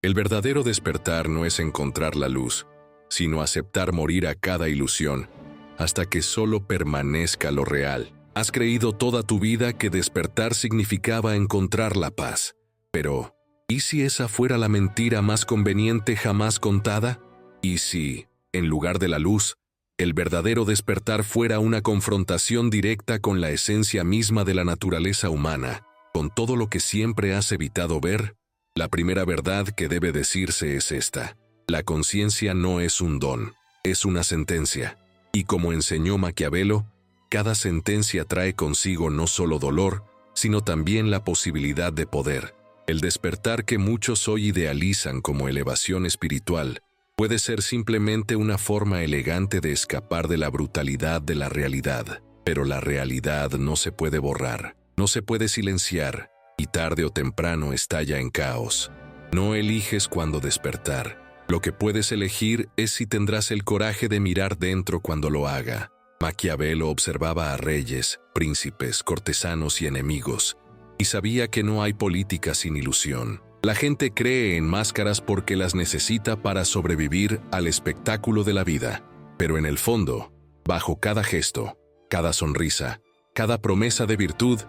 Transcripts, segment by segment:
El verdadero despertar no es encontrar la luz, sino aceptar morir a cada ilusión, hasta que solo permanezca lo real. Has creído toda tu vida que despertar significaba encontrar la paz. Pero, ¿y si esa fuera la mentira más conveniente jamás contada? ¿Y si, en lugar de la luz, el verdadero despertar fuera una confrontación directa con la esencia misma de la naturaleza humana, con todo lo que siempre has evitado ver? La primera verdad que debe decirse es esta: la conciencia no es un don, es una sentencia. Y como enseñó Maquiavelo, cada sentencia trae consigo no solo dolor, sino también la posibilidad de poder. El despertar que muchos hoy idealizan como elevación espiritual puede ser simplemente una forma elegante de escapar de la brutalidad de la realidad. Pero la realidad no se puede borrar, no se puede silenciar, y tarde o temprano estalla en caos. No eliges cuándo despertar. Lo que puedes elegir es si tendrás el coraje de mirar dentro cuando lo haga. Maquiavelo observaba a reyes, príncipes, cortesanos y enemigos, y sabía que no hay política sin ilusión. La gente cree en máscaras porque las necesita para sobrevivir al espectáculo de la vida. Pero en el fondo, bajo cada gesto, cada sonrisa, cada promesa de virtud,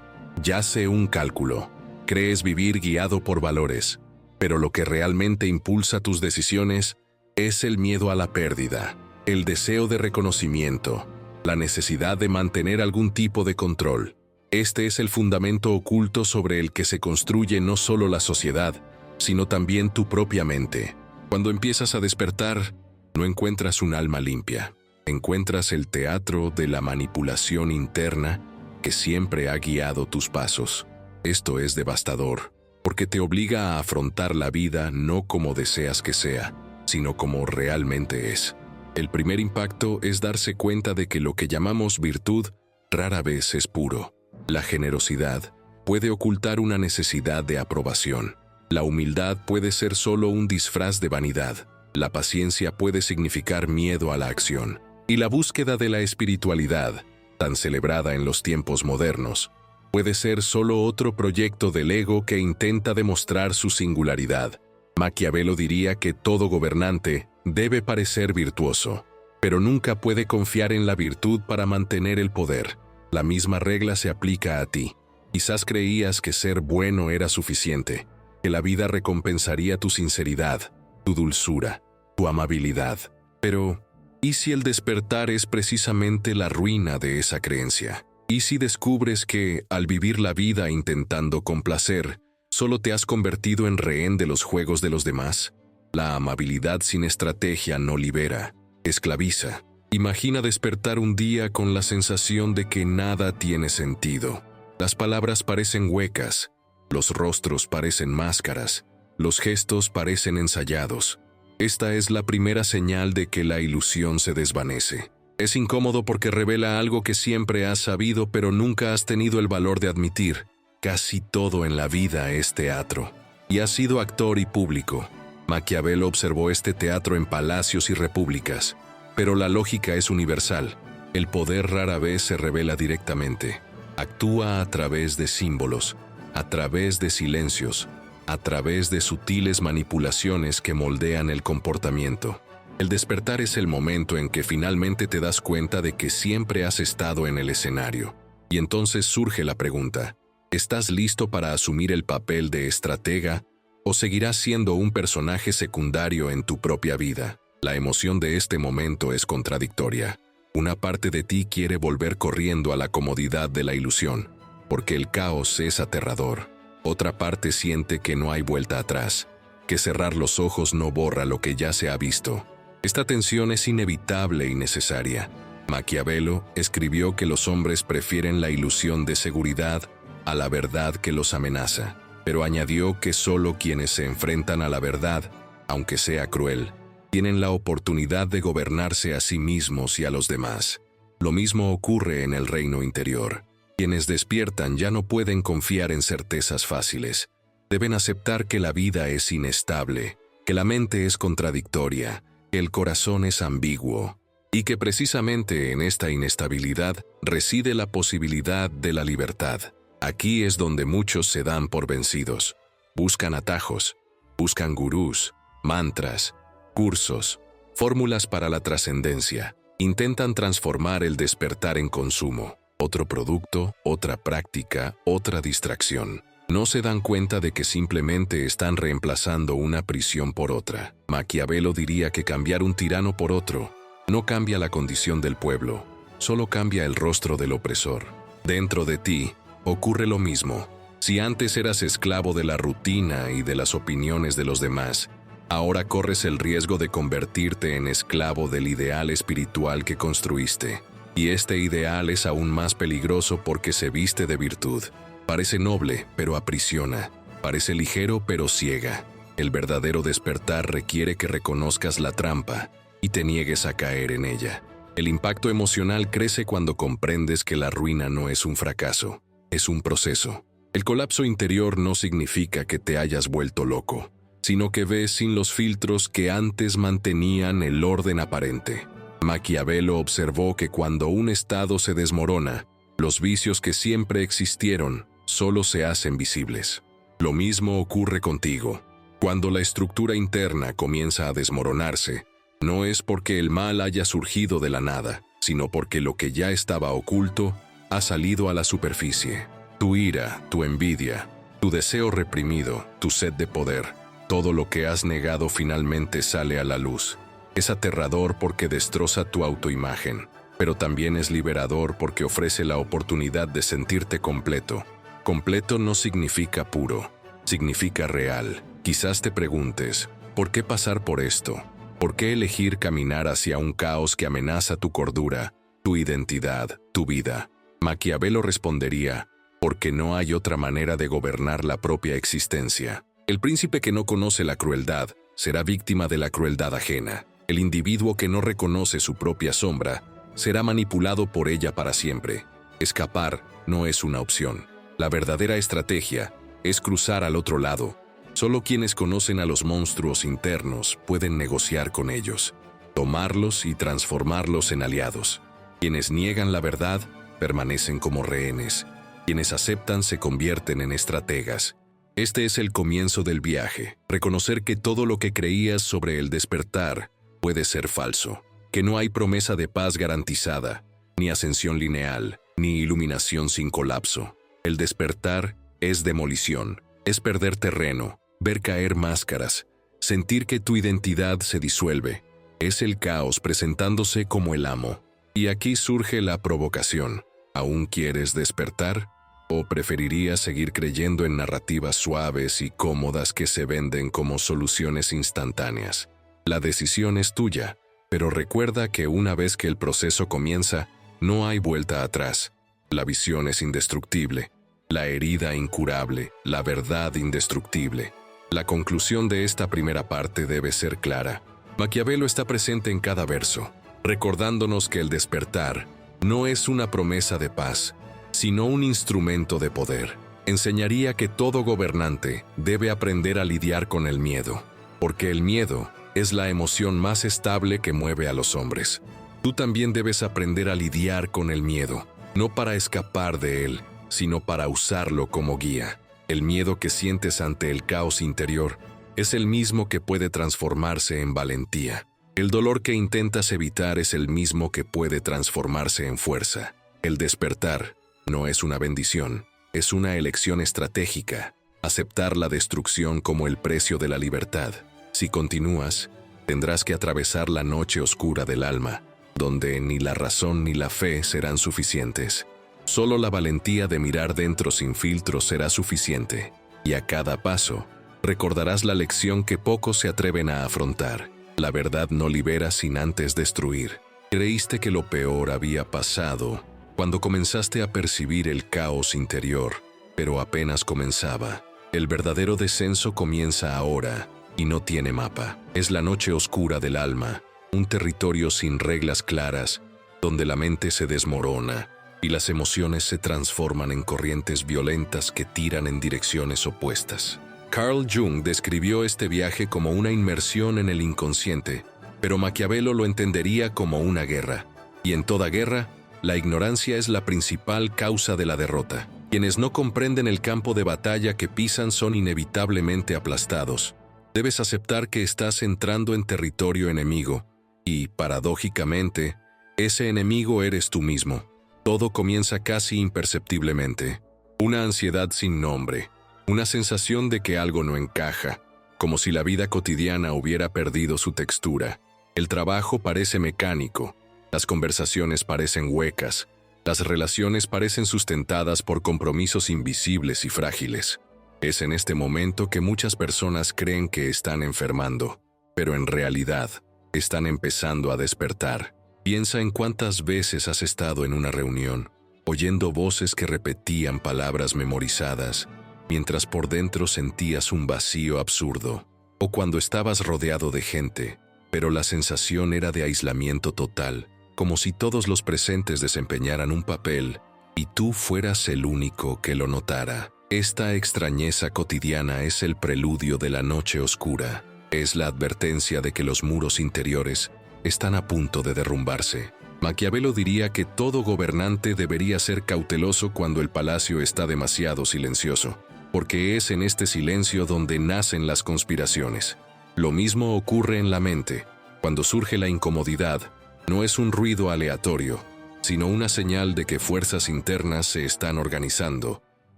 yace un cálculo. Crees vivir guiado por valores, pero lo que realmente impulsa tus decisiones es el miedo a la pérdida, el deseo de reconocimiento, la necesidad de mantener algún tipo de control. Este es el fundamento oculto sobre el que se construye no solo la sociedad, sino también tu propia mente. Cuando empiezas a despertar, no encuentras un alma limpia. Encuentras el teatro de la manipulación interna que siempre ha guiado tus pasos. Esto es devastador, porque te obliga a afrontar la vida no como deseas que sea, sino como realmente es. El primer impacto es darse cuenta de que lo que llamamos virtud rara vez es puro. La generosidad puede ocultar una necesidad de aprobación. La humildad puede ser solo un disfraz de vanidad. La paciencia puede significar miedo a la acción. Y la búsqueda de la espiritualidad, tan celebrada en los tiempos modernos, puede ser solo otro proyecto del ego que intenta demostrar su singularidad. Maquiavelo diría que todo gobernante debe parecer virtuoso, pero nunca puede confiar en la virtud para mantener el poder. La misma regla se aplica a ti. Quizás creías que ser bueno era suficiente, que la vida recompensaría tu sinceridad, tu dulzura, tu amabilidad. Pero, ¿y si el despertar es precisamente la ruina de esa creencia? ¿Y si descubres que, al vivir la vida intentando complacer, solo te has convertido en rehén de los juegos de los demás? La amabilidad sin estrategia no libera, esclaviza. Imagina despertar un día con la sensación de que nada tiene sentido. Las palabras parecen huecas, los rostros parecen máscaras, los gestos parecen ensayados. Esta es la primera señal de que la ilusión se desvanece. Es incómodo porque revela algo que siempre has sabido pero nunca has tenido el valor de admitir. Casi todo en la vida es teatro. Y has sido actor y público. Maquiavelo observó este teatro en palacios y repúblicas. Pero la lógica es universal. El poder rara vez se revela directamente. Actúa a través de símbolos, a través de silencios, a través de sutiles manipulaciones que moldean el comportamiento. El despertar es el momento en que finalmente te das cuenta de que siempre has estado en el escenario. Y entonces surge la pregunta: ¿estás listo para asumir el papel de estratega o seguirás siendo un personaje secundario en tu propia vida? La emoción de este momento es contradictoria. Una parte de ti quiere volver corriendo a la comodidad de la ilusión, porque el caos es aterrador. Otra parte siente que no hay vuelta atrás, que cerrar los ojos no borra lo que ya se ha visto. Esta tensión es inevitable y necesaria. Maquiavelo escribió que los hombres prefieren la ilusión de seguridad a la verdad que los amenaza, pero añadió que solo quienes se enfrentan a la verdad, aunque sea cruel, tienen la oportunidad de gobernarse a sí mismos y a los demás. Lo mismo ocurre en el reino interior. Quienes despiertan ya no pueden confiar en certezas fáciles. Deben aceptar que la vida es inestable, que la mente es contradictoria, que el corazón es ambiguo, y que precisamente en esta inestabilidad reside la posibilidad de la libertad. Aquí es donde muchos se dan por vencidos. Buscan atajos, Buscan gurús, mantras, cursos, fórmulas para la trascendencia. Intentan transformar el despertar en consumo. Otro producto, otra práctica, otra distracción. No se dan cuenta de que simplemente están reemplazando una prisión por otra. Maquiavelo diría que cambiar un tirano por otro no cambia la condición del pueblo, solo cambia el rostro del opresor. Dentro de ti ocurre lo mismo. Si antes eras esclavo de la rutina y de las opiniones de los demás, ahora corres el riesgo de convertirte en esclavo del ideal espiritual que construiste. Y este ideal es aún más peligroso porque se viste de virtud. Parece noble, pero aprisiona. Parece ligero, pero ciega. El verdadero despertar requiere que reconozcas la trampa y te niegues a caer en ella. El impacto emocional crece cuando comprendes que la ruina no es un fracaso, es un proceso. El colapso interior no significa que te hayas vuelto loco, sino que ves sin los filtros que antes mantenían el orden aparente. Maquiavelo observó que cuando un estado se desmorona, los vicios que siempre existieron solo se hacen visibles. Lo mismo ocurre contigo. Cuando la estructura interna comienza a desmoronarse, no es porque el mal haya surgido de la nada, sino porque lo que ya estaba oculto ha salido a la superficie. Tu ira, tu envidia, tu deseo reprimido, tu sed de poder, todo lo que has negado finalmente sale a la luz. Es aterrador porque destroza tu autoimagen, pero también es liberador porque ofrece la oportunidad de sentirte completo. Completo no significa puro, significa real. Quizás te preguntes, ¿por qué pasar por esto? ¿Por qué elegir caminar hacia un caos que amenaza tu cordura, tu identidad, tu vida? Maquiavelo respondería, porque no hay otra manera de gobernar la propia existencia. El príncipe que no conoce la crueldad será víctima de la crueldad ajena. El individuo que no reconoce su propia sombra será manipulado por ella para siempre. Escapar no es una opción. La verdadera estrategia es cruzar al otro lado. Solo quienes conocen a los monstruos internos pueden negociar con ellos, tomarlos y transformarlos en aliados. Quienes niegan la verdad permanecen como rehenes. Quienes aceptan se convierten en estrategas. Este es el comienzo del viaje. Reconocer que todo lo que creías sobre el despertar puede ser falso. Que no hay promesa de paz garantizada, ni ascensión lineal, ni iluminación sin colapso. El despertar es demolición, es perder terreno, ver caer máscaras, sentir que tu identidad se disuelve. Es el caos presentándose como el amo. Y aquí surge la provocación. ¿Aún quieres despertar? ¿O preferirías seguir creyendo en narrativas suaves y cómodas que se venden como soluciones instantáneas? La decisión es tuya, pero recuerda que una vez que el proceso comienza, no hay vuelta atrás. La visión es indestructible, la herida incurable, la verdad indestructible. La conclusión de esta primera parte debe ser clara. Maquiavelo está presente en cada verso, recordándonos que el despertar no es una promesa de paz, sino un instrumento de poder. Enseñaría que todo gobernante debe aprender a lidiar con el miedo, porque el miedo es la emoción más estable que mueve a los hombres. Tú también debes aprender a lidiar con el miedo, no para escapar de él, sino para usarlo como guía. El miedo que sientes ante el caos interior es el mismo que puede transformarse en valentía. El dolor que intentas evitar es el mismo que puede transformarse en fuerza. El despertar no es una bendición, es una elección estratégica. Aceptar la destrucción como el precio de la libertad. Si continúas, tendrás que atravesar la noche oscura del alma, donde ni la razón ni la fe serán suficientes. Solo la valentía de mirar dentro sin filtros será suficiente, y a cada paso, recordarás la lección que pocos se atreven a afrontar. La verdad no libera sin antes destruir. Creíste que lo peor había pasado cuando comenzaste a percibir el caos interior, pero apenas comenzaba. El verdadero descenso comienza ahora, y no tiene mapa. Es la noche oscura del alma, un territorio sin reglas claras, donde la mente se desmorona y las emociones se transforman en corrientes violentas que tiran en direcciones opuestas. Carl Jung describió este viaje como una inmersión en el inconsciente, pero Maquiavelo lo entendería como una guerra. Y en toda guerra, la ignorancia es la principal causa de la derrota. Quienes no comprenden el campo de batalla que pisan son inevitablemente aplastados, Debes aceptar que estás entrando en territorio enemigo y, paradójicamente, ese enemigo eres tú mismo. Todo comienza casi imperceptiblemente. Una ansiedad sin nombre, una sensación de que algo no encaja, como si la vida cotidiana hubiera perdido su textura. El trabajo parece mecánico, las conversaciones parecen huecas, las relaciones parecen sustentadas por compromisos invisibles y frágiles. Es en este momento que muchas personas creen que están enfermando, pero en realidad están empezando a despertar. Piensa en cuántas veces has estado en una reunión, oyendo voces que repetían palabras memorizadas, mientras por dentro sentías un vacío absurdo, o cuando estabas rodeado de gente, pero la sensación era de aislamiento total, como si todos los presentes desempeñaran un papel y tú fueras el único que lo notara. Esta extrañeza cotidiana es el preludio de la noche oscura, es la advertencia de que los muros interiores están a punto de derrumbarse. Maquiavelo diría que todo gobernante debería ser cauteloso cuando el palacio está demasiado silencioso, porque es en este silencio donde nacen las conspiraciones. Lo mismo ocurre en la mente. Cuando surge la incomodidad, no es un ruido aleatorio, sino una señal de que fuerzas internas se están organizando,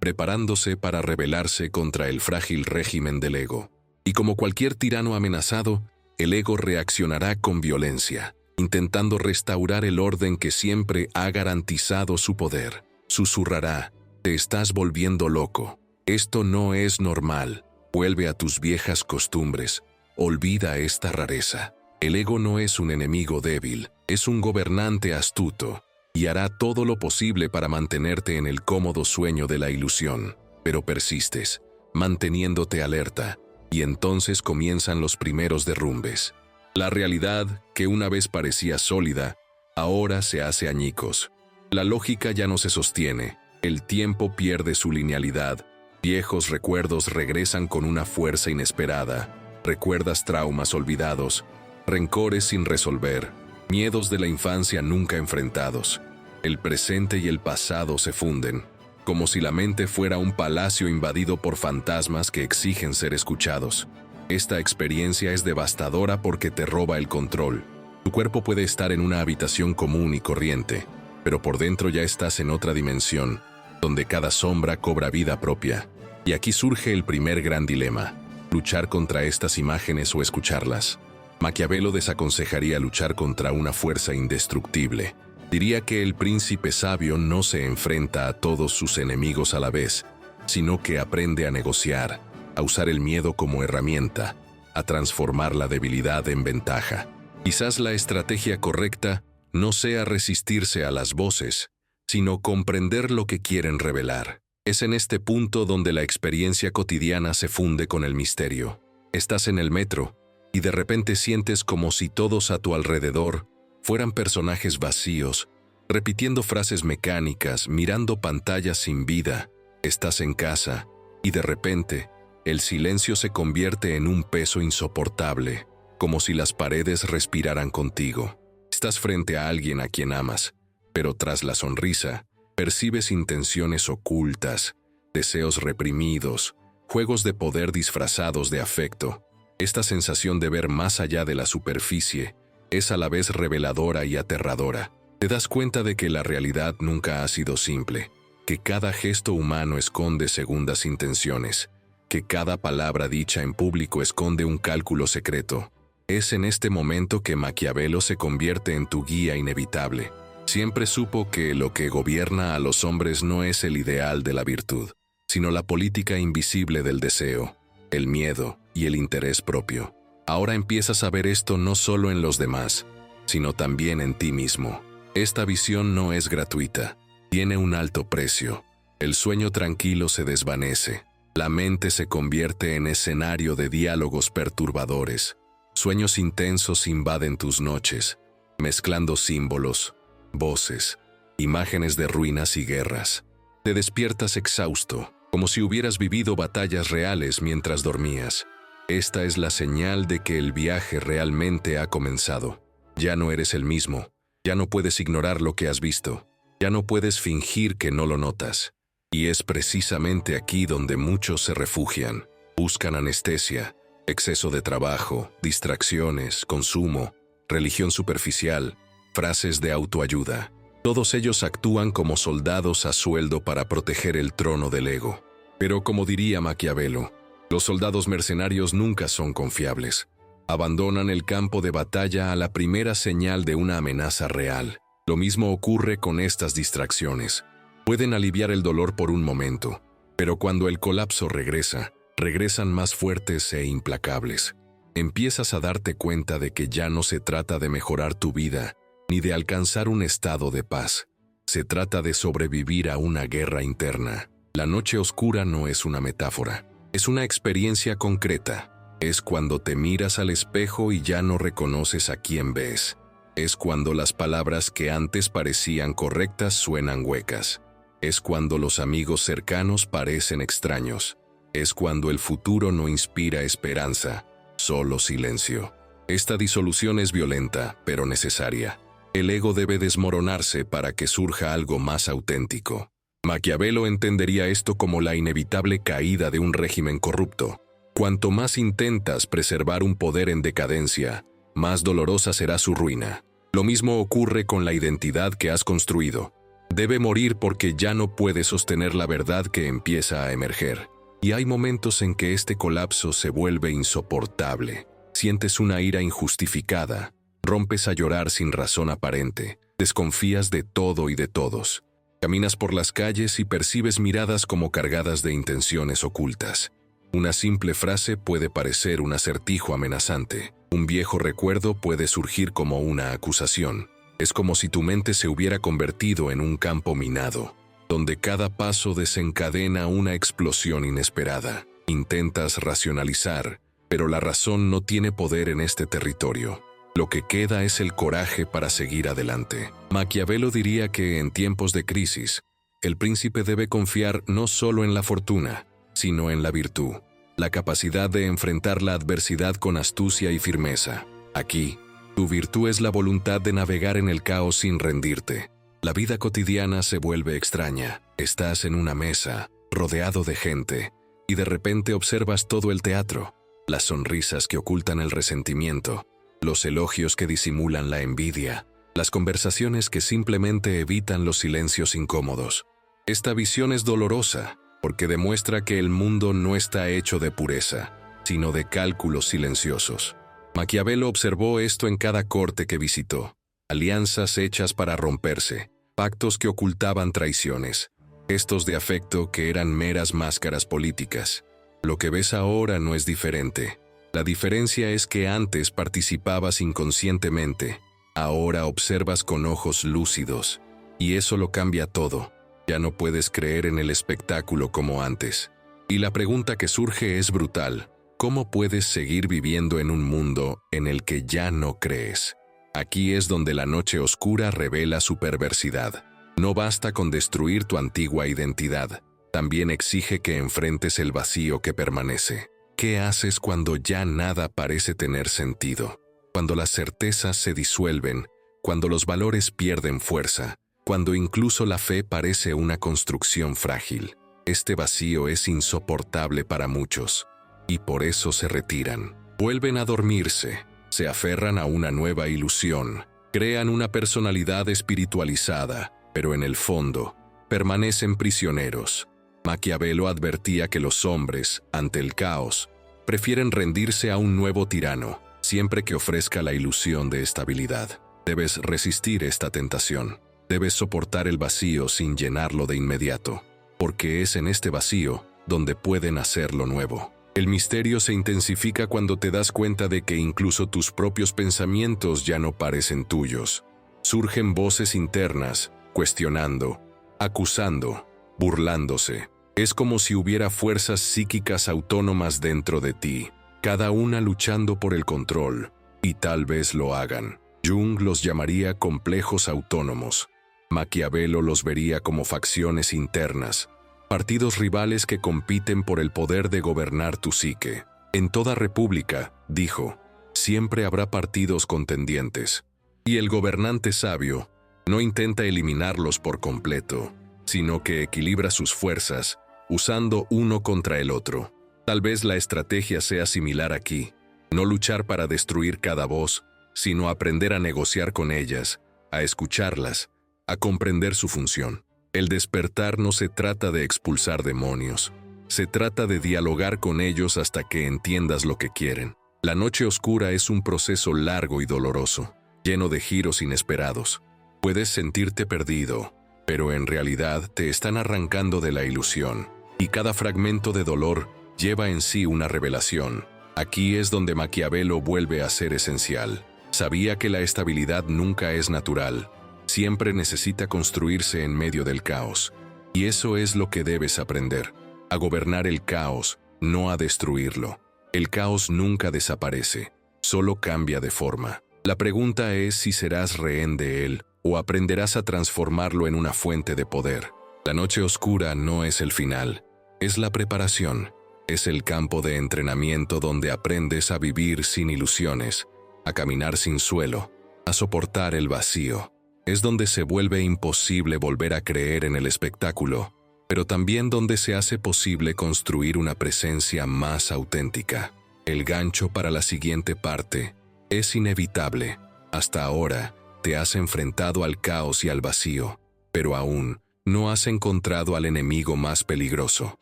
preparándose para rebelarse contra el frágil régimen del ego. Y como cualquier tirano amenazado, el ego reaccionará con violencia, intentando restaurar el orden que siempre ha garantizado su poder. Susurrará: «Te estás volviendo loco. Esto no es normal. Vuelve a tus viejas costumbres. Olvida esta rareza». El ego no es un enemigo débil, es un gobernante astuto, y hará todo lo posible para mantenerte en el cómodo sueño de la ilusión. Pero persistes, manteniéndote alerta, y entonces comienzan los primeros derrumbes. La realidad, que una vez parecía sólida, ahora se hace añicos. La lógica ya no se sostiene, el tiempo pierde su linealidad, viejos recuerdos regresan con una fuerza inesperada, recuerdas traumas olvidados, rencores sin resolver, miedos de la infancia nunca enfrentados. El presente y el pasado se funden, como si la mente fuera un palacio invadido por fantasmas que exigen ser escuchados. Esta experiencia es devastadora porque te roba el control. Tu cuerpo puede estar en una habitación común y corriente, pero por dentro ya estás en otra dimensión, donde cada sombra cobra vida propia. Y aquí surge el primer gran dilema: luchar contra estas imágenes o escucharlas. Maquiavelo desaconsejaría luchar contra una fuerza indestructible. Diría que el príncipe sabio no se enfrenta a todos sus enemigos a la vez, sino que aprende a negociar, a usar el miedo como herramienta, a transformar la debilidad en ventaja. Quizás la estrategia correcta no sea resistirse a las voces, sino comprender lo que quieren revelar. Es en este punto donde la experiencia cotidiana se funde con el misterio. Estás en el metro, y de repente sientes como si todos a tu alrededor fueran personajes vacíos, repitiendo frases mecánicas, mirando pantallas sin vida. Estás en casa, y de repente, el silencio se convierte en un peso insoportable, como si las paredes respiraran contigo. Estás frente a alguien a quien amas, pero tras la sonrisa, percibes intenciones ocultas, deseos reprimidos, juegos de poder disfrazados de afecto. Esta sensación de ver más allá de la superficie es a la vez reveladora y aterradora. Te das cuenta de que la realidad nunca ha sido simple, que cada gesto humano esconde segundas intenciones, que cada palabra dicha en público esconde un cálculo secreto. Es en este momento que Maquiavelo se convierte en tu guía inevitable. Siempre supo que lo que gobierna a los hombres no es el ideal de la virtud, sino la política invisible del deseo, el miedo y el interés propio. Ahora empiezas a ver esto no solo en los demás, sino también en ti mismo. Esta visión no es gratuita, tiene un alto precio. El sueño tranquilo se desvanece, la mente se convierte en escenario de diálogos perturbadores. Sueños intensos invaden tus noches, mezclando símbolos, voces, imágenes de ruinas y guerras. Te despiertas exhausto, como si hubieras vivido batallas reales mientras dormías. Esta es la señal de que el viaje realmente ha comenzado. Ya no eres el mismo, ya no puedes ignorar lo que has visto, ya no puedes fingir que no lo notas. Y es precisamente aquí donde muchos se refugian, buscan anestesia, exceso de trabajo, distracciones, consumo, religión superficial, frases de autoayuda. Todos ellos actúan como soldados a sueldo para proteger el trono del ego. Pero como diría Maquiavelo, los soldados mercenarios nunca son confiables. Abandonan el campo de batalla a la primera señal de una amenaza real. Lo mismo ocurre con estas distracciones. Pueden aliviar el dolor por un momento, pero cuando el colapso regresa, regresan más fuertes e implacables. Empiezas a darte cuenta de que ya no se trata de mejorar tu vida, ni de alcanzar un estado de paz. Se trata de sobrevivir a una guerra interna. La noche oscura no es una metáfora, es una experiencia concreta. Es cuando te miras al espejo y ya no reconoces a quién ves. Es cuando las palabras que antes parecían correctas suenan huecas. Es cuando los amigos cercanos parecen extraños. Es cuando el futuro no inspira esperanza, solo silencio. Esta disolución es violenta, pero necesaria. El ego debe desmoronarse para que surja algo más auténtico. Maquiavelo entendería esto como la inevitable caída de un régimen corrupto. Cuanto más intentas preservar un poder en decadencia, más dolorosa será su ruina. Lo mismo ocurre con la identidad que has construido. Debe morir porque ya no puede sostener la verdad que empieza a emerger. Y hay momentos en que este colapso se vuelve insoportable. Sientes una ira injustificada, rompes a llorar sin razón aparente, desconfías de todo y de todos. Caminas por las calles y percibes miradas como cargadas de intenciones ocultas. Una simple frase puede parecer un acertijo amenazante. Un viejo recuerdo puede surgir como una acusación. Es como si tu mente se hubiera convertido en un campo minado, donde cada paso desencadena una explosión inesperada. Intentas racionalizar, pero la razón no tiene poder en este territorio. Lo que queda es el coraje para seguir adelante. Maquiavelo diría que en tiempos de crisis, el príncipe debe confiar no solo en la fortuna, sino en la virtud, la capacidad de enfrentar la adversidad con astucia y firmeza. Aquí, tu virtud es la voluntad de navegar en el caos sin rendirte. La vida cotidiana se vuelve extraña. Estás en una mesa, rodeado de gente, y de repente observas todo el teatro, las sonrisas que ocultan el resentimiento, los elogios que disimulan la envidia, las conversaciones que simplemente evitan los silencios incómodos. Esta visión es dolorosa, porque demuestra que el mundo no está hecho de pureza, sino de cálculos silenciosos. Maquiavelo observó esto en cada corte que visitó. Alianzas hechas para romperse, pactos que ocultaban traiciones, gestos de afecto que eran meras máscaras políticas. Lo que ves ahora no es diferente. La diferencia es que antes participabas inconscientemente, ahora observas con ojos lúcidos, y eso lo cambia todo. Ya no puedes creer en el espectáculo como antes. Y la pregunta que surge es brutal. ¿Cómo puedes seguir viviendo en un mundo en el que ya no crees? Aquí es donde la noche oscura revela su perversidad. No basta con destruir tu antigua identidad, también exige que enfrentes el vacío que permanece. ¿Qué haces cuando ya nada parece tener sentido? Cuando las certezas se disuelven, cuando los valores pierden fuerza, cuando incluso la fe parece una construcción frágil. Este vacío es insoportable para muchos, y por eso se retiran. Vuelven a dormirse, se aferran a una nueva ilusión, crean una personalidad espiritualizada, pero en el fondo, permanecen prisioneros. Maquiavelo advertía que los hombres, ante el caos, prefieren rendirse a un nuevo tirano, siempre que ofrezca la ilusión de estabilidad. Debes resistir esta tentación. Debes soportar el vacío sin llenarlo de inmediato, porque es en este vacío donde puede nacer lo nuevo. El misterio se intensifica cuando te das cuenta de que incluso tus propios pensamientos ya no parecen tuyos. Surgen voces internas, cuestionando, acusando, burlándose. Es como si hubiera fuerzas psíquicas autónomas dentro de ti, cada una luchando por el control, y tal vez lo hagan. Jung los llamaría complejos autónomos. Maquiavelo los vería como facciones internas, partidos rivales que compiten por el poder de gobernar tu psique. En toda república, dijo, siempre habrá partidos contendientes, y el gobernante sabio no intenta eliminarlos por completo, sino que equilibra sus fuerzas, usando uno contra el otro. Tal vez la estrategia sea similar aquí. No luchar para destruir cada voz, sino aprender a negociar con ellas, a escucharlas, a comprender su función. El despertar no se trata de expulsar demonios. Se trata de dialogar con ellos hasta que entiendas lo que quieren. La noche oscura es un proceso largo y doloroso, lleno de giros inesperados. Puedes sentirte perdido, pero en realidad te están arrancando de la ilusión. Y cada fragmento de dolor lleva en sí una revelación. Aquí es donde Maquiavelo vuelve a ser esencial. Sabía que la estabilidad nunca es natural. Siempre necesita construirse en medio del caos. Y eso es lo que debes aprender. A gobernar el caos, no a destruirlo. El caos nunca desaparece, solo cambia de forma. La pregunta es si serás rehén de él o aprenderás a transformarlo en una fuente de poder. La noche oscura no es el final, es la preparación. Es el campo de entrenamiento donde aprendes a vivir sin ilusiones, a caminar sin suelo, a soportar el vacío. Es donde se vuelve imposible volver a creer en el espectáculo, pero también donde se hace posible construir una presencia más auténtica. El gancho para la siguiente parte es inevitable. Hasta ahora te has enfrentado al caos y al vacío, pero aún no has encontrado al enemigo más peligroso,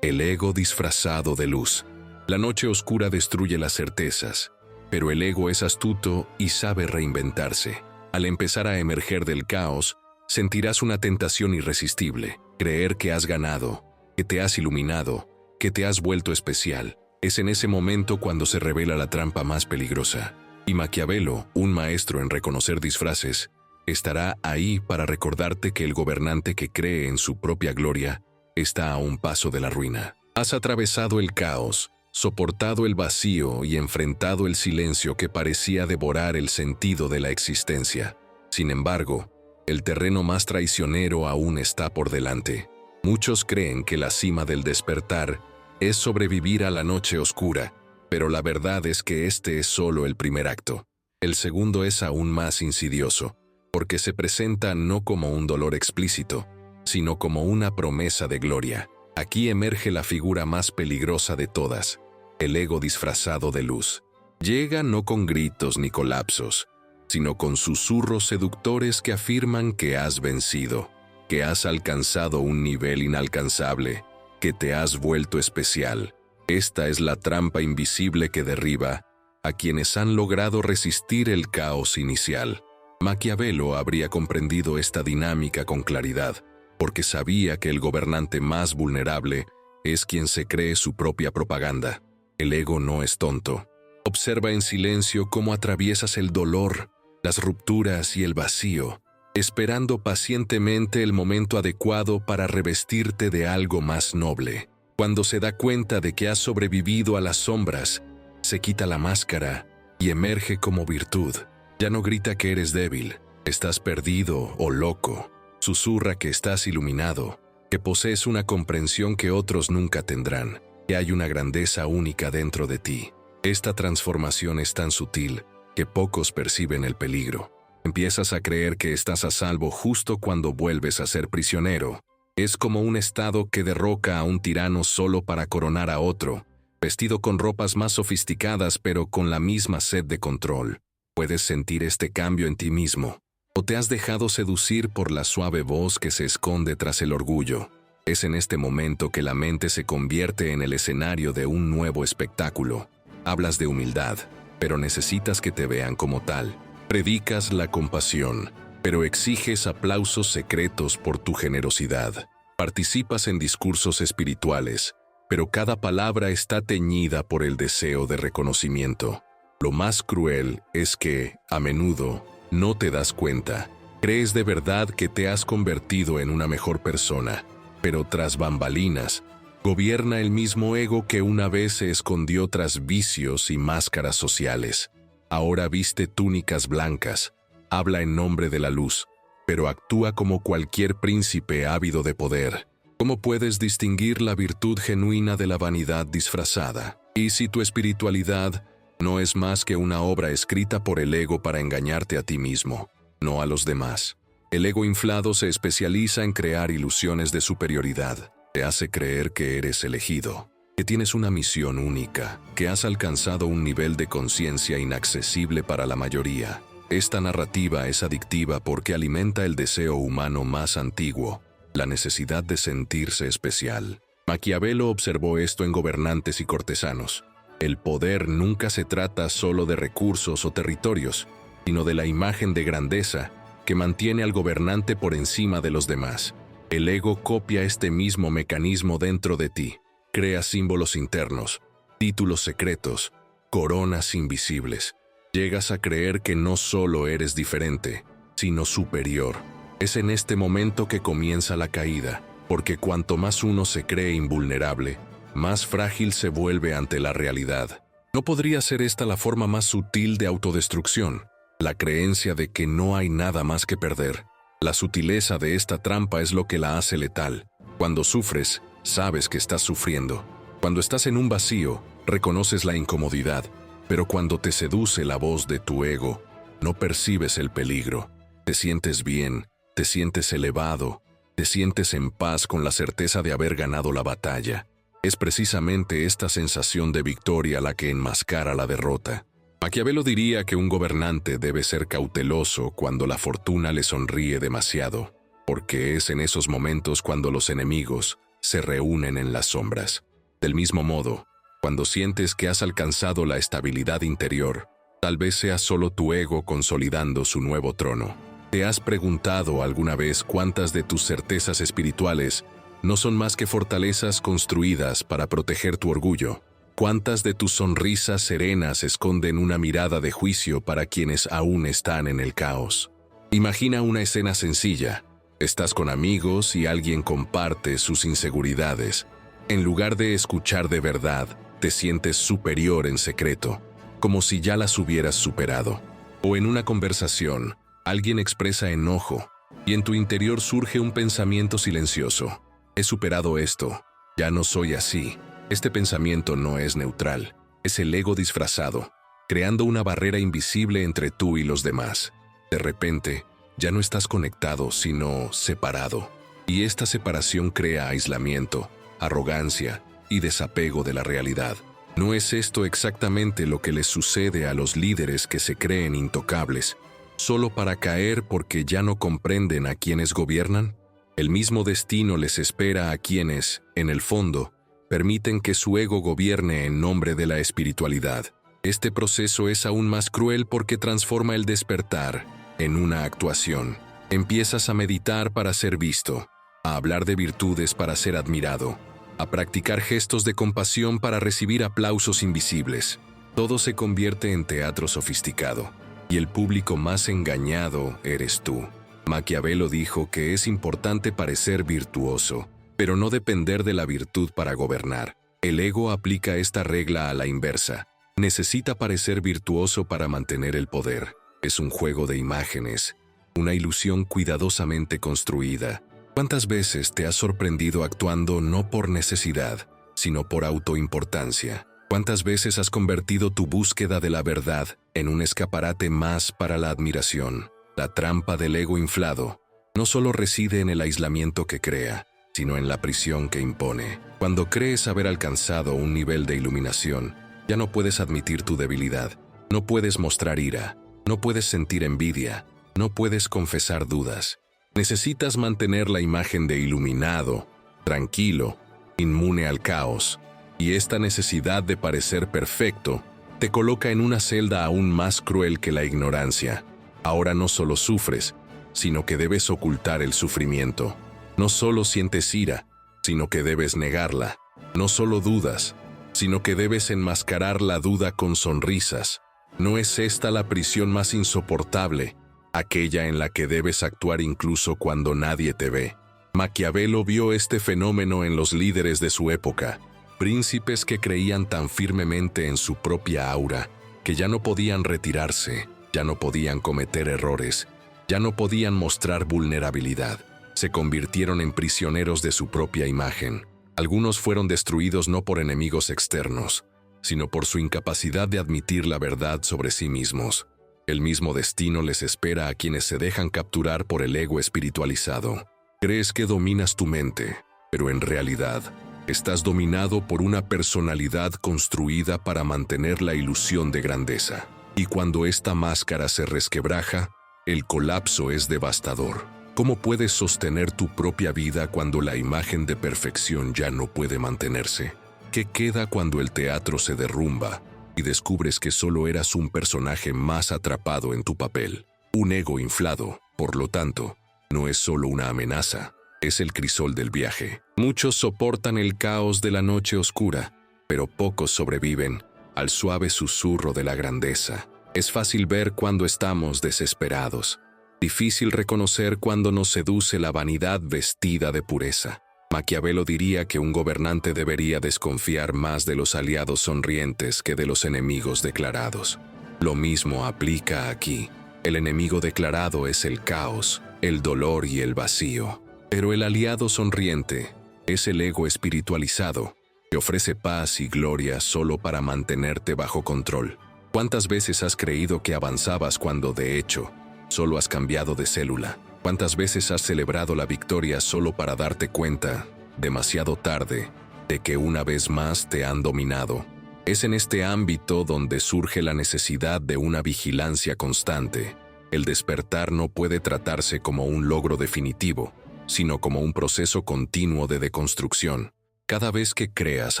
el ego disfrazado de luz. La noche oscura destruye las certezas, pero el ego es astuto y sabe reinventarse. Al empezar a emerger del caos, sentirás una tentación irresistible. Creer que has ganado, que te has iluminado, que te has vuelto especial. Es en ese momento cuando se revela la trampa más peligrosa. Y Maquiavelo, un maestro en reconocer disfraces, estará ahí para recordarte que el gobernante que cree en su propia gloria está a un paso de la ruina. Has atravesado el caos, soportado el vacío y enfrentado el silencio que parecía devorar el sentido de la existencia. Sin embargo, el terreno más traicionero aún está por delante. Muchos creen que la cima del despertar es sobrevivir a la noche oscura, pero la verdad es que este es solo el primer acto. El segundo es aún más insidioso, porque se presenta no como un dolor explícito, sino como una promesa de gloria. Aquí emerge la figura más peligrosa de todas, el ego disfrazado de luz. Llega no con gritos ni colapsos, sino con susurros seductores que afirman que has vencido, que has alcanzado un nivel inalcanzable, que te has vuelto especial. Esta es la trampa invisible que derriba a quienes han logrado resistir el caos inicial. Maquiavelo habría comprendido esta dinámica con claridad, porque sabía que el gobernante más vulnerable es quien se cree su propia propaganda. El ego no es tonto. Observa en silencio cómo atraviesas el dolor, las rupturas y el vacío, esperando pacientemente el momento adecuado para revestirte de algo más noble. Cuando se da cuenta de que has sobrevivido a las sombras, se quita la máscara y emerge como virtud. Ya no grita que eres débil, estás perdido o loco. Susurra que estás iluminado, que posees una comprensión que otros nunca tendrán, que hay una grandeza única dentro de ti. Esta transformación es tan sutil que pocos perciben el peligro. Empiezas a creer que estás a salvo justo cuando vuelves a ser prisionero. Es como un estado que derroca a un tirano solo para coronar a otro, vestido con ropas más sofisticadas pero con la misma sed de control. Puedes sentir este cambio en ti mismo, o te has dejado seducir por la suave voz que se esconde tras el orgullo. Es en este momento que la mente se convierte en el escenario de un nuevo espectáculo. Hablas de humildad, pero necesitas que te vean como tal. Predicas la compasión, pero exiges aplausos secretos por tu generosidad. Participas en discursos espirituales, pero cada palabra está teñida por el deseo de reconocimiento. Lo más cruel es que, a menudo, no te das cuenta. Crees de verdad que te has convertido en una mejor persona, pero tras bambalinas, gobierna el mismo ego que una vez se escondió tras vicios y máscaras sociales. Ahora viste túnicas blancas, habla en nombre de la luz, pero actúa como cualquier príncipe ávido de poder. ¿Cómo puedes distinguir la virtud genuina de la vanidad disfrazada? Y si tu espiritualidad no es más que una obra escrita por el ego para engañarte a ti mismo, no a los demás. El ego inflado se especializa en crear ilusiones de superioridad. Te hace creer que eres elegido, que tienes una misión única, que has alcanzado un nivel de conciencia inaccesible para la mayoría. Esta narrativa es adictiva porque alimenta el deseo humano más antiguo, la necesidad de sentirse especial. Maquiavelo observó esto en gobernantes y cortesanos. El poder nunca se trata solo de recursos o territorios, sino de la imagen de grandeza que mantiene al gobernante por encima de los demás. El ego copia este mismo mecanismo dentro de ti. Crea símbolos internos, títulos secretos, coronas invisibles. Llegas a creer que no solo eres diferente, sino superior. Es en este momento que comienza la caída, porque cuanto más uno se cree invulnerable, más frágil se vuelve ante la realidad. ¿No podría ser esta la forma más sutil de autodestrucción? La creencia de que no hay nada más que perder. La sutileza de esta trampa es lo que la hace letal. Cuando sufres, sabes que estás sufriendo. Cuando estás en un vacío, reconoces la incomodidad. Pero cuando te seduce la voz de tu ego, no percibes el peligro. Te sientes bien, te sientes elevado, te sientes en paz con la certeza de haber ganado la batalla. Es precisamente esta sensación de victoria la que enmascara la derrota. Maquiavelo diría que un gobernante debe ser cauteloso cuando la fortuna le sonríe demasiado, porque es en esos momentos cuando los enemigos se reúnen en las sombras. Del mismo modo, cuando sientes que has alcanzado la estabilidad interior, tal vez sea solo tu ego consolidando su nuevo trono. ¿Te has preguntado alguna vez cuántas de tus certezas espirituales no son más que fortalezas construidas para proteger tu orgullo? ¿Cuántas de tus sonrisas serenas esconden una mirada de juicio para quienes aún están en el caos? Imagina una escena sencilla. Estás con amigos y alguien comparte sus inseguridades. En lugar de escuchar de verdad, te sientes superior en secreto, como si ya las hubieras superado. O en una conversación, alguien expresa enojo, y en tu interior surge un pensamiento silencioso. He superado esto, ya no soy así. Este pensamiento no es neutral, es el ego disfrazado, creando una barrera invisible entre tú y los demás. De repente, ya no estás conectado, sino separado. Y esta separación crea aislamiento, arrogancia y desapego de la realidad. ¿No es esto exactamente lo que les sucede a los líderes que se creen intocables, solo para caer porque ya no comprenden a quienes gobiernan? El mismo destino les espera a quienes, en el fondo, permiten que su ego gobierne en nombre de la espiritualidad. Este proceso es aún más cruel porque transforma el despertar en una actuación. Empiezas a meditar para ser visto, a hablar de virtudes para ser admirado, a practicar gestos de compasión para recibir aplausos invisibles. Todo se convierte en teatro sofisticado, y el público más engañado eres tú. Maquiavelo dijo que es importante parecer virtuoso, pero no depender de la virtud para gobernar. El ego aplica esta regla a la inversa. Necesita parecer virtuoso para mantener el poder. Es un juego de imágenes, una ilusión cuidadosamente construida. ¿Cuántas veces te has sorprendido actuando no por necesidad, sino por autoimportancia? ¿Cuántas veces has convertido tu búsqueda de la verdad en un escaparate más para la admiración? La trampa del ego inflado no solo reside en el aislamiento que crea, sino en la prisión que impone. Cuando crees haber alcanzado un nivel de iluminación, ya no puedes admitir tu debilidad, no puedes mostrar ira, no puedes sentir envidia, no puedes confesar dudas. Necesitas mantener la imagen de iluminado, tranquilo, inmune al caos, y esta necesidad de parecer perfecto te coloca en una celda aún más cruel que la ignorancia. Ahora no solo sufres, sino que debes ocultar el sufrimiento. No solo sientes ira, sino que debes negarla. No solo dudas, sino que debes enmascarar la duda con sonrisas. ¿No es esta la prisión más insoportable, aquella en la que debes actuar incluso cuando nadie te ve? Maquiavelo vio este fenómeno en los líderes de su época, príncipes que creían tan firmemente en su propia aura, que ya no podían retirarse, ya no podían cometer errores, ya no podían mostrar vulnerabilidad. Se convirtieron en prisioneros de su propia imagen. Algunos fueron destruidos no por enemigos externos, sino por su incapacidad de admitir la verdad sobre sí mismos. El mismo destino les espera a quienes se dejan capturar por el ego espiritualizado. Crees que dominas tu mente, pero en realidad Estás dominado por una personalidad construida para mantener la ilusión de grandeza. Y cuando esta máscara se resquebraja, el colapso es devastador. ¿Cómo puedes sostener tu propia vida cuando la imagen de perfección ya no puede mantenerse? ¿Qué queda cuando el teatro se derrumba y descubres que solo eras un personaje más atrapado en tu papel? Un ego inflado, por lo tanto, no es solo una amenaza, es el crisol del viaje. Muchos soportan el caos de la noche oscura, pero pocos sobreviven al suave susurro de la grandeza. Es fácil ver cuando estamos desesperados, difícil reconocer cuando nos seduce la vanidad vestida de pureza. Maquiavelo diría que un gobernante debería desconfiar más de los aliados sonrientes que de los enemigos declarados. Lo mismo aplica aquí. El enemigo declarado es el caos, el dolor y el vacío. Pero el aliado sonriente es el ego espiritualizado, que ofrece paz y gloria solo para mantenerte bajo control. ¿Cuántas veces has creído que avanzabas cuando, de hecho, solo has cambiado de célula? ¿Cuántas veces has celebrado la victoria solo para darte cuenta, demasiado tarde, de que una vez más te han dominado? Es en este ámbito donde surge la necesidad de una vigilancia constante. El despertar no puede tratarse como un logro definitivo, sino como un proceso continuo de deconstrucción. Cada vez que creas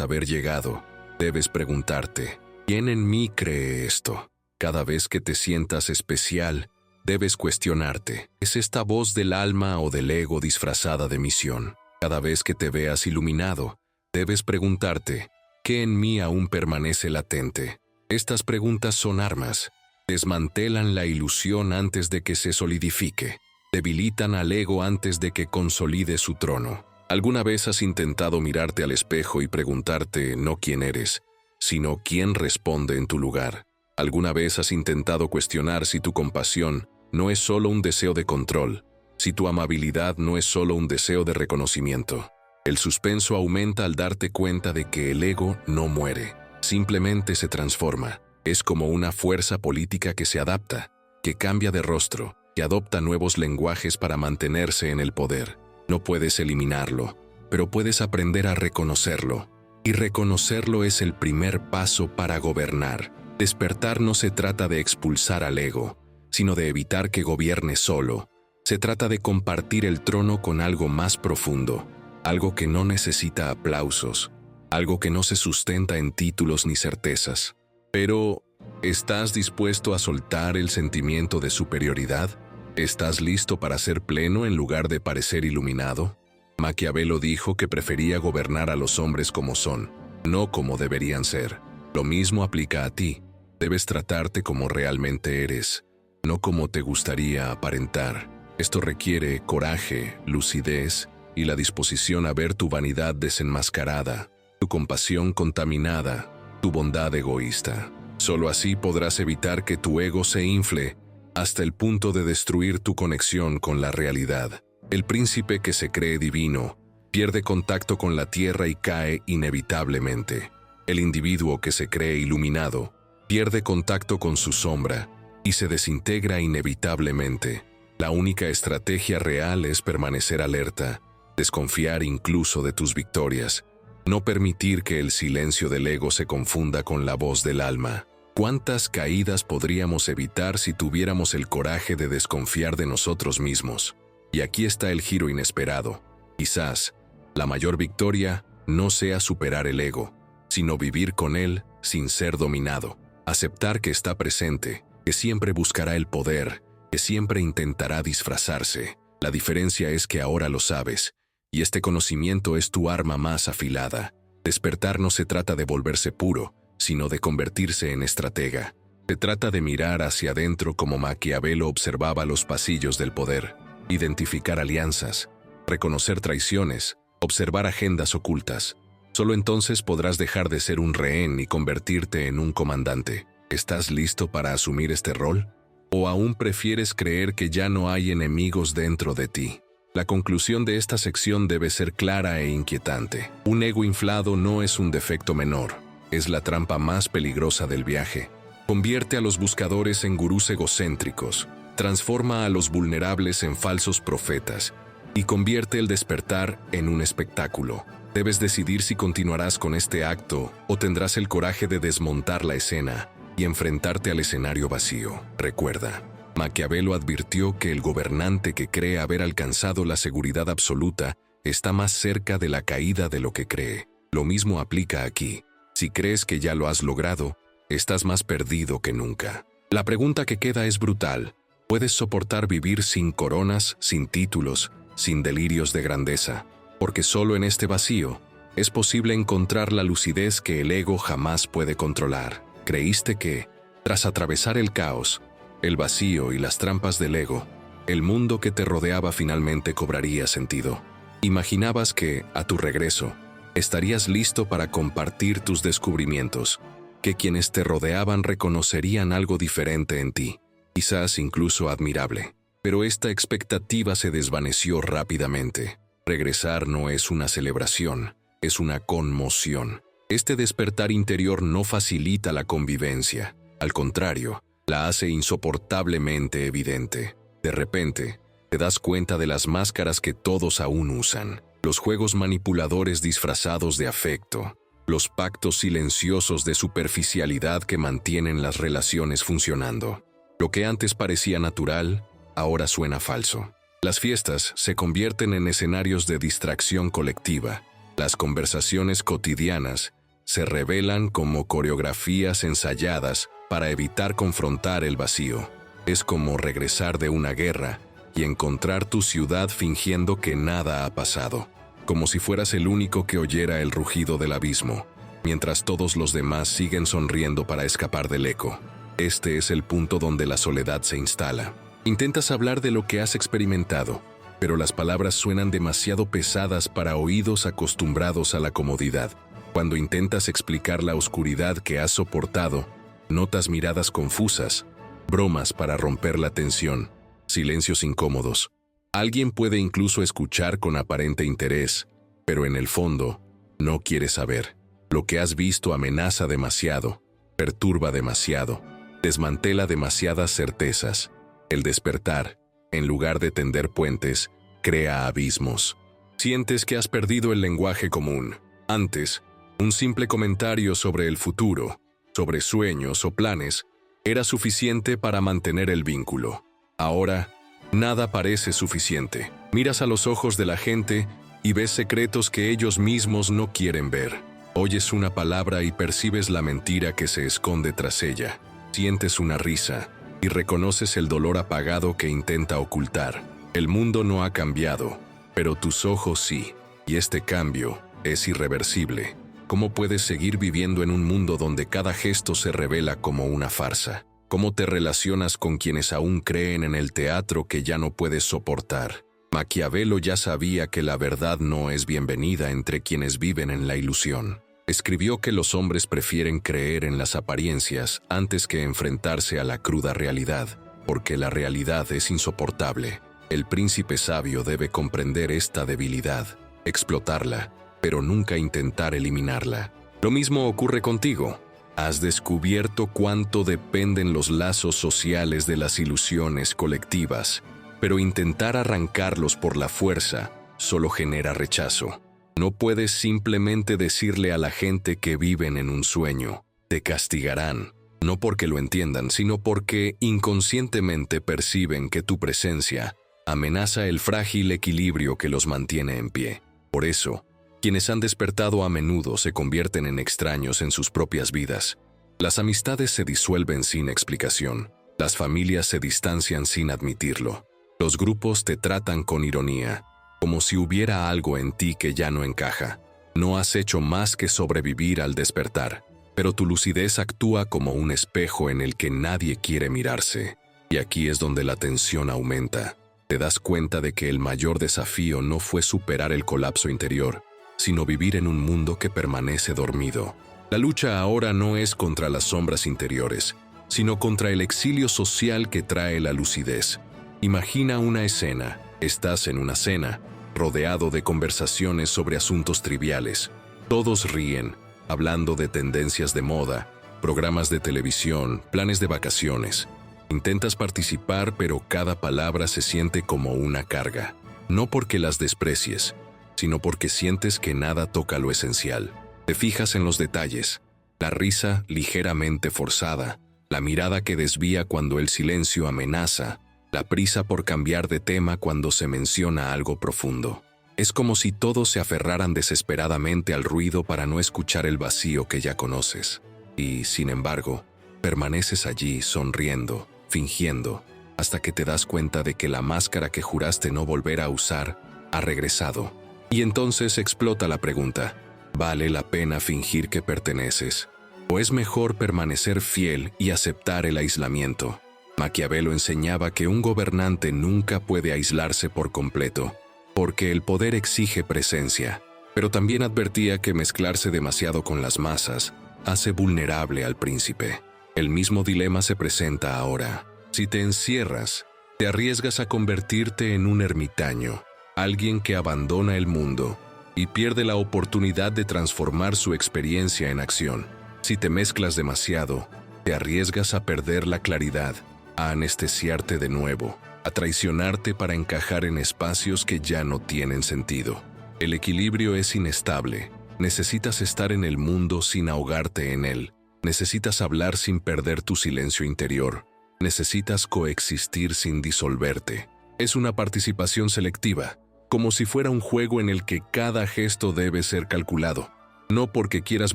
haber llegado, debes preguntarte, ¿quién en mí cree esto? Cada vez que te sientas especial, debes cuestionarte, ¿es esta voz del alma o del ego disfrazada de misión? Cada vez que te veas iluminado, debes preguntarte, ¿qué en mí aún permanece latente? Estas preguntas son armas, desmantelan la ilusión antes de que se solidifique, debilitan al ego antes de que consolide su trono. ¿Alguna vez has intentado mirarte al espejo y preguntarte no quién eres, sino quién responde en tu lugar? ¿Alguna vez has intentado cuestionar si tu compasión no es solo un deseo de control, si tu amabilidad no es solo un deseo de reconocimiento? El suspenso aumenta al darte cuenta de que el ego no muere, simplemente se transforma. Es como una fuerza política que se adapta, que cambia de rostro, que adopta nuevos lenguajes para mantenerse en el poder. No puedes eliminarlo, pero puedes aprender a reconocerlo. Y reconocerlo es el primer paso para gobernar. Despertar no se trata de expulsar al ego, sino de evitar que gobierne solo. Se trata de compartir el trono con algo más profundo, algo que no necesita aplausos, algo que no se sustenta en títulos ni certezas. Pero, ¿estás dispuesto a soltar el sentimiento de superioridad? ¿Estás listo para ser pleno en lugar de parecer iluminado? Maquiavelo dijo que prefería gobernar a los hombres como son, no como deberían ser. Lo mismo aplica a ti. Debes tratarte como realmente eres, no como te gustaría aparentar. Esto requiere coraje, lucidez y la disposición a ver tu vanidad desenmascarada, tu compasión contaminada, tu bondad egoísta. Solo así podrás evitar que tu ego se infle hasta el punto de destruir tu conexión con la realidad. El príncipe que se cree divino pierde contacto con la tierra y cae inevitablemente. El individuo que se cree iluminado pierde contacto con su sombra y se desintegra inevitablemente. La única estrategia real es permanecer alerta, desconfiar incluso de tus victorias, no permitir que el silencio del ego se confunda con la voz del alma. ¿Cuántas caídas podríamos evitar si tuviéramos el coraje de desconfiar de nosotros mismos? Y aquí está el giro inesperado. Quizás la mayor victoria no sea superar el ego, sino vivir con él sin ser dominado. Aceptar que está presente, que siempre buscará el poder, que siempre intentará disfrazarse. La diferencia es que ahora lo sabes, y este conocimiento es tu arma más afilada. Despertar no se trata de volverse puro, sino de convertirse en estratega. Se trata de mirar hacia adentro como Maquiavelo observaba los pasillos del poder, identificar alianzas, reconocer traiciones, observar agendas ocultas. Solo entonces podrás dejar de ser un rehén y convertirte en un comandante. ¿Estás listo para asumir este rol? ¿O aún prefieres creer que ya no hay enemigos dentro de ti? La conclusión de esta sección debe ser clara e inquietante. Un ego inflado no es un defecto menor, es la trampa más peligrosa del viaje. Convierte a los buscadores en gurús egocéntricos, transforma a los vulnerables en falsos profetas y convierte el despertar en un espectáculo. Debes decidir si continuarás con este acto o tendrás el coraje de desmontar la escena y enfrentarte al escenario vacío. Recuerda, Maquiavelo advirtió que el gobernante que cree haber alcanzado la seguridad absoluta está más cerca de la caída de lo que cree. Lo mismo aplica aquí. Si crees que ya lo has logrado, estás más perdido que nunca. La pregunta que queda es brutal. ¿Puedes soportar vivir sin coronas, sin títulos, sin delirios de grandeza? Porque solo en este vacío es posible encontrar la lucidez que el ego jamás puede controlar. Creíste que, tras atravesar el caos, el vacío y las trampas del ego, el mundo que te rodeaba finalmente cobraría sentido. Imaginabas que, a tu regreso, estarías listo para compartir tus descubrimientos, que quienes te rodeaban reconocerían algo diferente en ti, quizás incluso admirable. Pero esta expectativa se desvaneció rápidamente. Regresar no es una celebración, es una conmoción. Este despertar interior no facilita la convivencia, al contrario, la hace insoportablemente evidente. De repente, te das cuenta de las máscaras que todos aún usan, los juegos manipuladores disfrazados de afecto, los pactos silenciosos de superficialidad que mantienen las relaciones funcionando. Lo que antes parecía natural, ahora suena falso. Las fiestas se convierten en escenarios de distracción colectiva. Las conversaciones cotidianas se revelan como coreografías ensayadas para evitar confrontar el vacío. Es como regresar de una guerra y encontrar tu ciudad fingiendo que nada ha pasado, como si fueras el único que oyera el rugido del abismo, mientras todos los demás siguen sonriendo para escapar del eco. Este es el punto donde la soledad se instala. Intentas hablar de lo que has experimentado, pero las palabras suenan demasiado pesadas para oídos acostumbrados a la comodidad. Cuando intentas explicar la oscuridad que has soportado, notas miradas confusas, bromas para romper la tensión, silencios incómodos. Alguien puede incluso escuchar con aparente interés, pero en el fondo, no quiere saber. Lo que has visto amenaza demasiado, perturba demasiado, desmantela demasiadas certezas. El despertar, en lugar de tender puentes, crea abismos. Sientes que has perdido el lenguaje común. Antes, un simple comentario sobre el futuro, sobre sueños o planes, era suficiente para mantener el vínculo. Ahora, nada parece suficiente. Miras a los ojos de la gente y ves secretos que ellos mismos no quieren ver. Oyes una palabra y percibes la mentira que se esconde tras ella. Sientes una risa y reconoces el dolor apagado que intenta ocultar. El mundo no ha cambiado, pero tus ojos sí, y este cambio es irreversible. ¿Cómo puedes seguir viviendo en un mundo donde cada gesto se revela como una farsa? ¿Cómo te relacionas con quienes aún creen en el teatro que ya no puedes soportar? Maquiavelo ya sabía que la verdad no es bienvenida entre quienes viven en la ilusión. Escribió que los hombres prefieren creer en las apariencias antes que enfrentarse a la cruda realidad, porque la realidad es insoportable. El príncipe sabio debe comprender esta debilidad, explotarla, pero nunca intentar eliminarla. Lo mismo ocurre contigo. Has descubierto cuánto dependen los lazos sociales de las ilusiones colectivas, pero intentar arrancarlos por la fuerza solo genera rechazo. No puedes simplemente decirle a la gente que viven en un sueño, te castigarán, no porque lo entiendan, sino porque inconscientemente perciben que tu presencia amenaza el frágil equilibrio que los mantiene en pie. Por eso, quienes han despertado a menudo se convierten en extraños en sus propias vidas. Las amistades se disuelven sin explicación, las familias se distancian sin admitirlo, los grupos te tratan con ironía, como si hubiera algo en ti que ya no encaja. No has hecho más que sobrevivir al despertar, pero tu lucidez actúa como un espejo en el que nadie quiere mirarse. Y aquí es donde la tensión aumenta. Te das cuenta de que el mayor desafío no fue superar el colapso interior, sino vivir en un mundo que permanece dormido. La lucha ahora no es contra las sombras interiores, sino contra el exilio social que trae la lucidez. Imagina una escena. Estás en una cena, rodeado de conversaciones sobre asuntos triviales. Todos ríen, hablando de tendencias de moda, programas de televisión, planes de vacaciones. Intentas participar, pero cada palabra se siente como una carga. No porque las desprecies, sino porque sientes que nada toca lo esencial. Te fijas en los detalles, la risa ligeramente forzada, la mirada que desvía cuando el silencio amenaza, la prisa por cambiar de tema cuando se menciona algo profundo. Es como si todos se aferraran desesperadamente al ruido para no escuchar el vacío que ya conoces. Y, sin embargo, permaneces allí sonriendo, fingiendo, hasta que te das cuenta de que la máscara que juraste no volver a usar ha regresado. Y entonces explota la pregunta: ¿vale la pena fingir que perteneces? ¿O es mejor permanecer fiel y aceptar el aislamiento? Maquiavelo enseñaba que un gobernante nunca puede aislarse por completo, porque el poder exige presencia, pero también advertía que mezclarse demasiado con las masas hace vulnerable al príncipe. El mismo dilema se presenta ahora. Si te encierras, te arriesgas a convertirte en un ermitaño, alguien que abandona el mundo y pierde la oportunidad de transformar su experiencia en acción. Si te mezclas demasiado, te arriesgas a perder la claridad, a anestesiarte de nuevo, a traicionarte para encajar en espacios que ya no tienen sentido. El equilibrio es inestable. Necesitas estar en el mundo sin ahogarte en él. Necesitas hablar sin perder tu silencio interior. Necesitas coexistir sin disolverte. Es una participación selectiva, como si fuera un juego en el que cada gesto debe ser calculado, no porque quieras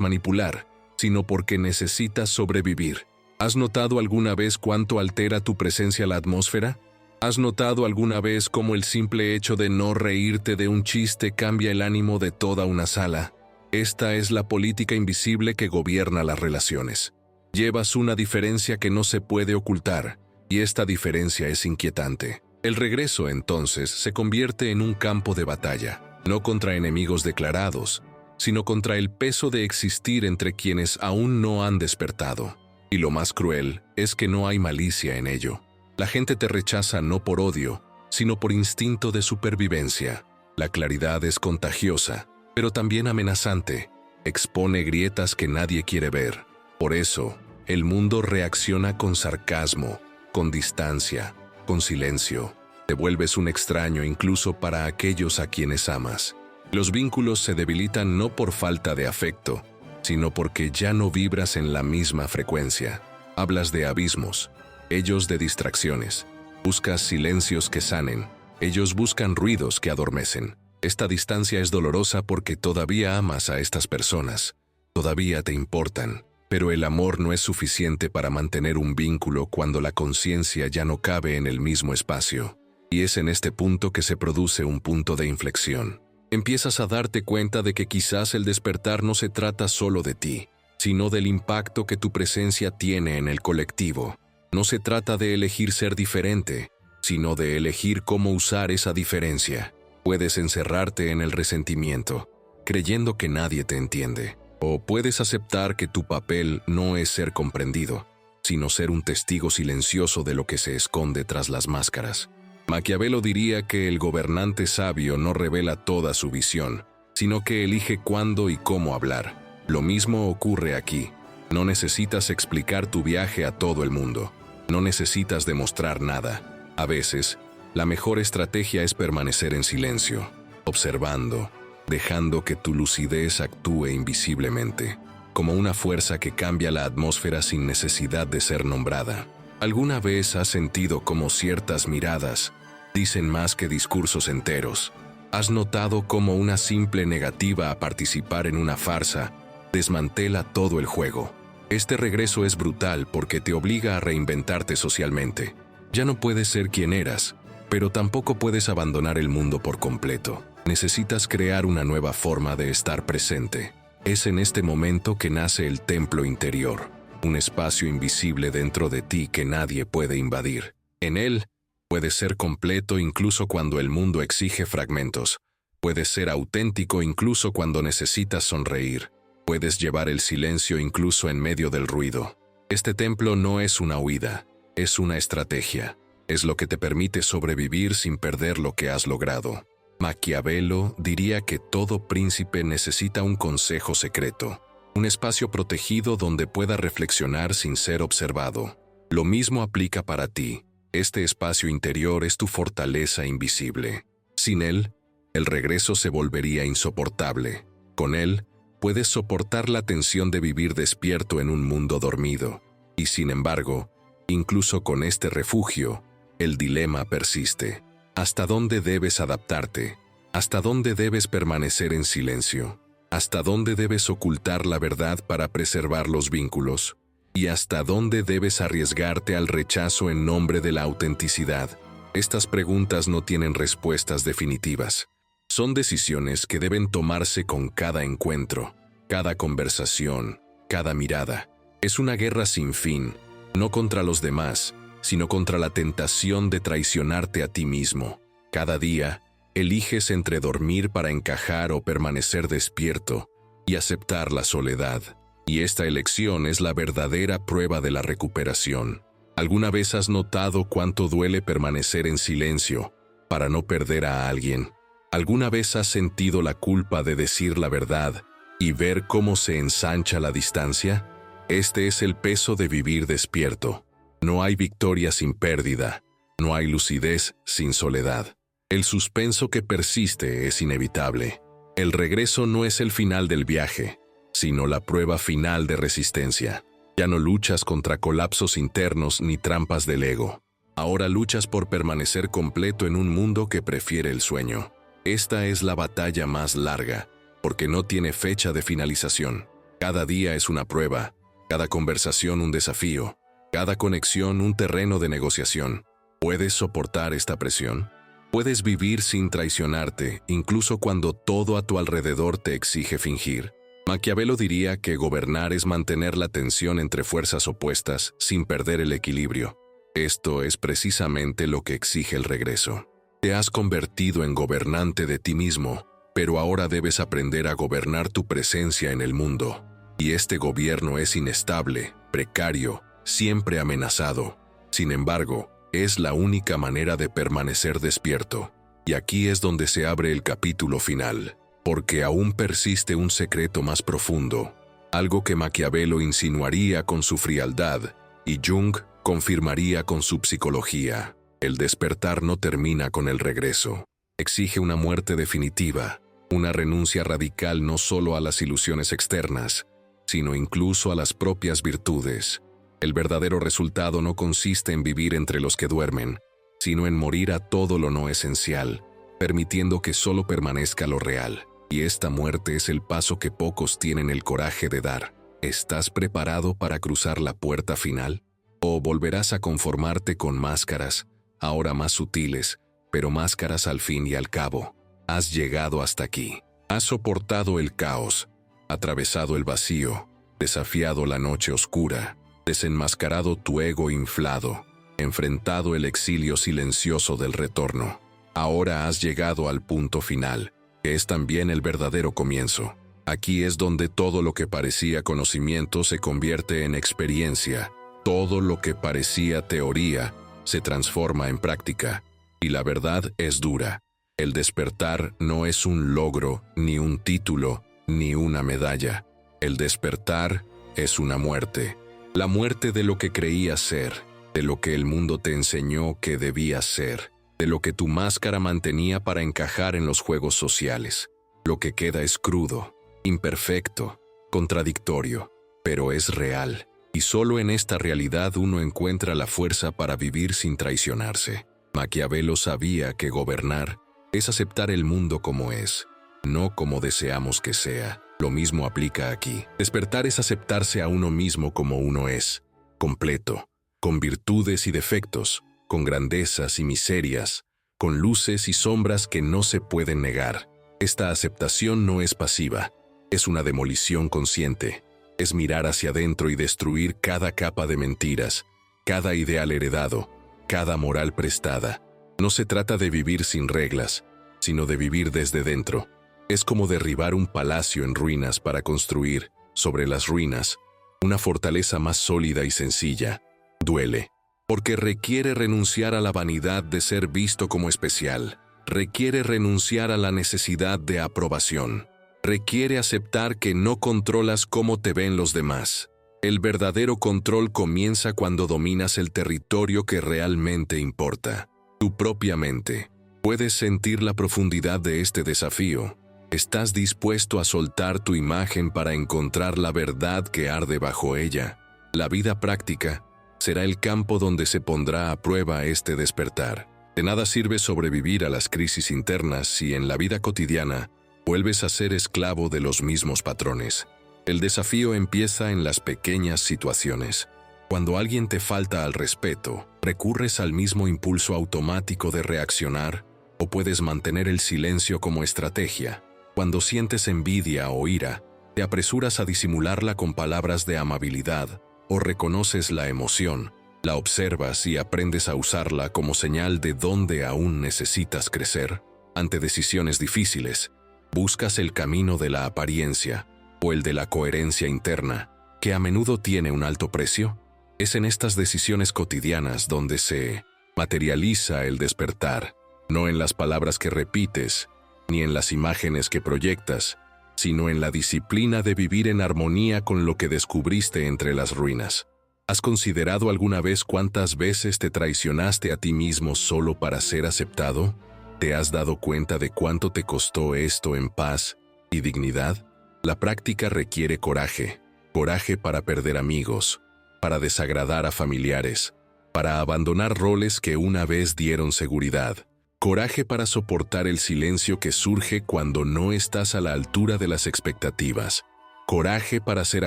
manipular, sino porque necesitas sobrevivir. ¿Has notado alguna vez cuánto altera tu presencia la atmósfera? ¿Has notado alguna vez cómo el simple hecho de no reírte de un chiste cambia el ánimo de toda una sala? Esta es la política invisible que gobierna las relaciones. Llevas una diferencia que no se puede ocultar, y esta diferencia es inquietante. El regreso, entonces, se convierte en un campo de batalla, no contra enemigos declarados, sino contra el peso de existir entre quienes aún no han despertado. Y lo más cruel es que no hay malicia en ello. La gente te rechaza no por odio, sino por instinto de supervivencia. La claridad es contagiosa, pero también amenazante. Expone grietas que nadie quiere ver. Por eso, el mundo reacciona con sarcasmo, con distancia, con silencio. Te vuelves un extraño incluso para aquellos a quienes amas. Los vínculos se debilitan no por falta de afecto, sino porque ya no vibras en la misma frecuencia. Hablas de abismos, ellos de distracciones. Buscas silencios que sanen, ellos buscan ruidos que adormecen. Esta distancia es dolorosa porque todavía amas a estas personas, todavía te importan, pero el amor no es suficiente para mantener un vínculo cuando la conciencia ya no cabe en el mismo espacio. Y es en este punto que se produce un punto de inflexión. Empiezas a darte cuenta de que quizás el despertar no se trata solo de ti, sino del impacto que tu presencia tiene en el colectivo. No se trata de elegir ser diferente, sino de elegir cómo usar esa diferencia. Puedes encerrarte en el resentimiento, creyendo que nadie te entiende. O puedes aceptar que tu papel no es ser comprendido, sino ser un testigo silencioso de lo que se esconde tras las máscaras. Maquiavelo diría que el gobernante sabio no revela toda su visión, sino que elige cuándo y cómo hablar. Lo mismo ocurre aquí. No necesitas explicar tu viaje a todo el mundo. No necesitas demostrar nada. A veces, la mejor estrategia es permanecer en silencio, observando, dejando que tu lucidez actúe invisiblemente, como una fuerza que cambia la atmósfera sin necesidad de ser nombrada. ¿Alguna vez has sentido cómo ciertas miradas dicen más que discursos enteros? ¿Has notado cómo una simple negativa a participar en una farsa desmantela todo el juego? Este regreso es brutal porque te obliga a reinventarte socialmente. Ya no puedes ser quien eras, pero tampoco puedes abandonar el mundo por completo. Necesitas crear una nueva forma de estar presente. Es en este momento que nace el templo interior, un espacio invisible dentro de ti que nadie puede invadir. En él, puedes ser completo incluso cuando el mundo exige fragmentos. Puedes ser auténtico incluso cuando necesitas sonreír. Puedes llevar el silencio incluso en medio del ruido. Este templo no es una huida, es una estrategia. Es lo que te permite sobrevivir sin perder lo que has logrado. Maquiavelo diría que todo príncipe necesita un consejo secreto, un espacio protegido donde pueda reflexionar sin ser observado. Lo mismo aplica para ti. Este espacio interior es tu fortaleza invisible. Sin él, el regreso se volvería insoportable. Con él, puedes soportar la tensión de vivir despierto en un mundo dormido. Y sin embargo, incluso con este refugio, el dilema persiste. ¿Hasta dónde debes adaptarte? ¿Hasta dónde debes permanecer en silencio? ¿Hasta dónde debes ocultar la verdad para preservar los vínculos? ¿Y hasta dónde debes arriesgarte al rechazo en nombre de la autenticidad? Estas preguntas no tienen respuestas definitivas. Son decisiones que deben tomarse con cada encuentro, cada conversación, cada mirada. Es una guerra sin fin, no contra los demás, sino contra la tentación de traicionarte a ti mismo. Cada día, eliges entre dormir para encajar o permanecer despierto y aceptar la soledad. Y esta elección es la verdadera prueba de la recuperación. ¿Alguna vez has notado cuánto duele permanecer en silencio para no perder a alguien? ¿Alguna vez has sentido la culpa de decir la verdad y ver cómo se ensancha la distancia? Este es el peso de vivir despierto. No hay victoria sin pérdida, no hay lucidez sin soledad. El suspenso que persiste es inevitable. El regreso no es el final del viaje, sino la prueba final de resistencia. Ya no luchas contra colapsos internos ni trampas del ego. Ahora luchas por permanecer completo en un mundo que prefiere el sueño. Esta es la batalla más larga, porque no tiene fecha de finalización. Cada día es una prueba, cada conversación un desafío, cada conexión un terreno de negociación. ¿Puedes soportar esta presión? ¿Puedes vivir sin traicionarte, incluso cuando todo a tu alrededor te exige fingir? Maquiavelo diría que gobernar es mantener la tensión entre fuerzas opuestas sin perder el equilibrio. Esto es precisamente lo que exige el regreso. Te has convertido en gobernante de ti mismo, pero ahora debes aprender a gobernar tu presencia en el mundo. Y este gobierno es inestable, precario, siempre amenazado. Sin embargo, es la única manera de permanecer despierto. Y aquí es donde se abre el capítulo final. Porque aún persiste un secreto más profundo, algo que Maquiavelo insinuaría con su frialdad y Jung confirmaría con su psicología. El despertar no termina con el regreso. Exige una muerte definitiva, una renuncia radical no solo a las ilusiones externas, sino incluso a las propias virtudes. El verdadero resultado no consiste en vivir entre los que duermen, sino en morir a todo lo no esencial, permitiendo que solo permanezca lo real. Y esta muerte es el paso que pocos tienen el coraje de dar. ¿Estás preparado para cruzar la puerta final? ¿O volverás a conformarte con máscaras, ahora más sutiles, pero máscaras al fin y al cabo? Has llegado hasta aquí. Has soportado el caos, atravesado el vacío, desafiado la noche oscura, desenmascarado tu ego inflado, enfrentado el exilio silencioso del retorno. Ahora has llegado al punto final, que es también el verdadero comienzo. Aquí es donde todo lo que parecía conocimiento se convierte en experiencia, todo lo que parecía teoría se transforma en práctica, y la verdad es dura. El despertar no es un logro, ni un título, ni una medalla. El despertar es una muerte. La muerte de lo que creías ser, de lo que el mundo te enseñó que debías ser, de lo que tu máscara mantenía para encajar en los juegos sociales. Lo que queda es crudo, imperfecto, contradictorio, pero es real. Y solo en esta realidad uno encuentra la fuerza para vivir sin traicionarse. Maquiavelo sabía que gobernar es aceptar el mundo como es, no como deseamos que sea. Lo mismo aplica aquí. Despertar es aceptarse a uno mismo como uno es, completo, con virtudes y defectos, con grandezas y miserias, con luces y sombras que no se pueden negar. Esta aceptación no es pasiva, es una demolición consciente. Es mirar hacia adentro y destruir cada capa de mentiras, cada ideal heredado, cada moral prestada. No se trata de vivir sin reglas, sino de vivir desde dentro. Es como derribar un palacio en ruinas para construir, sobre las ruinas, una fortaleza más sólida y sencilla. Duele, porque requiere renunciar a la vanidad de ser visto como especial. Requiere renunciar a la necesidad de aprobación. Requiere aceptar que no controlas cómo te ven los demás. El verdadero control comienza cuando dominas el territorio que realmente importa, tu propia mente. Puedes sentir la profundidad de este desafío. Estás dispuesto a soltar tu imagen para encontrar la verdad que arde bajo ella. La vida práctica será el campo donde se pondrá a prueba este despertar. De nada sirve sobrevivir a las crisis internas si en la vida cotidiana vuelves a ser esclavo de los mismos patrones. El desafío empieza en las pequeñas situaciones. Cuando alguien te falta al respeto, recurres al mismo impulso automático de reaccionar o puedes mantener el silencio como estrategia. Cuando sientes envidia o ira, te apresuras a disimularla con palabras de amabilidad o reconoces la emoción, la observas y aprendes a usarla como señal de dónde aún necesitas crecer. Ante decisiones difíciles, buscas el camino de la apariencia o el de la coherencia interna, que a menudo tiene un alto precio. Es en estas decisiones cotidianas donde se materializa el despertar, no en las palabras que repites, ni en las imágenes que proyectas, sino en la disciplina de vivir en armonía con lo que descubriste entre las ruinas. ¿Has considerado alguna vez cuántas veces te traicionaste a ti mismo solo para ser aceptado? ¿Te has dado cuenta de cuánto te costó esto en paz y dignidad? La práctica requiere coraje, coraje para perder amigos, para desagradar a familiares, para abandonar roles que una vez dieron seguridad. Coraje para soportar el silencio que surge cuando no estás a la altura de las expectativas. Coraje para ser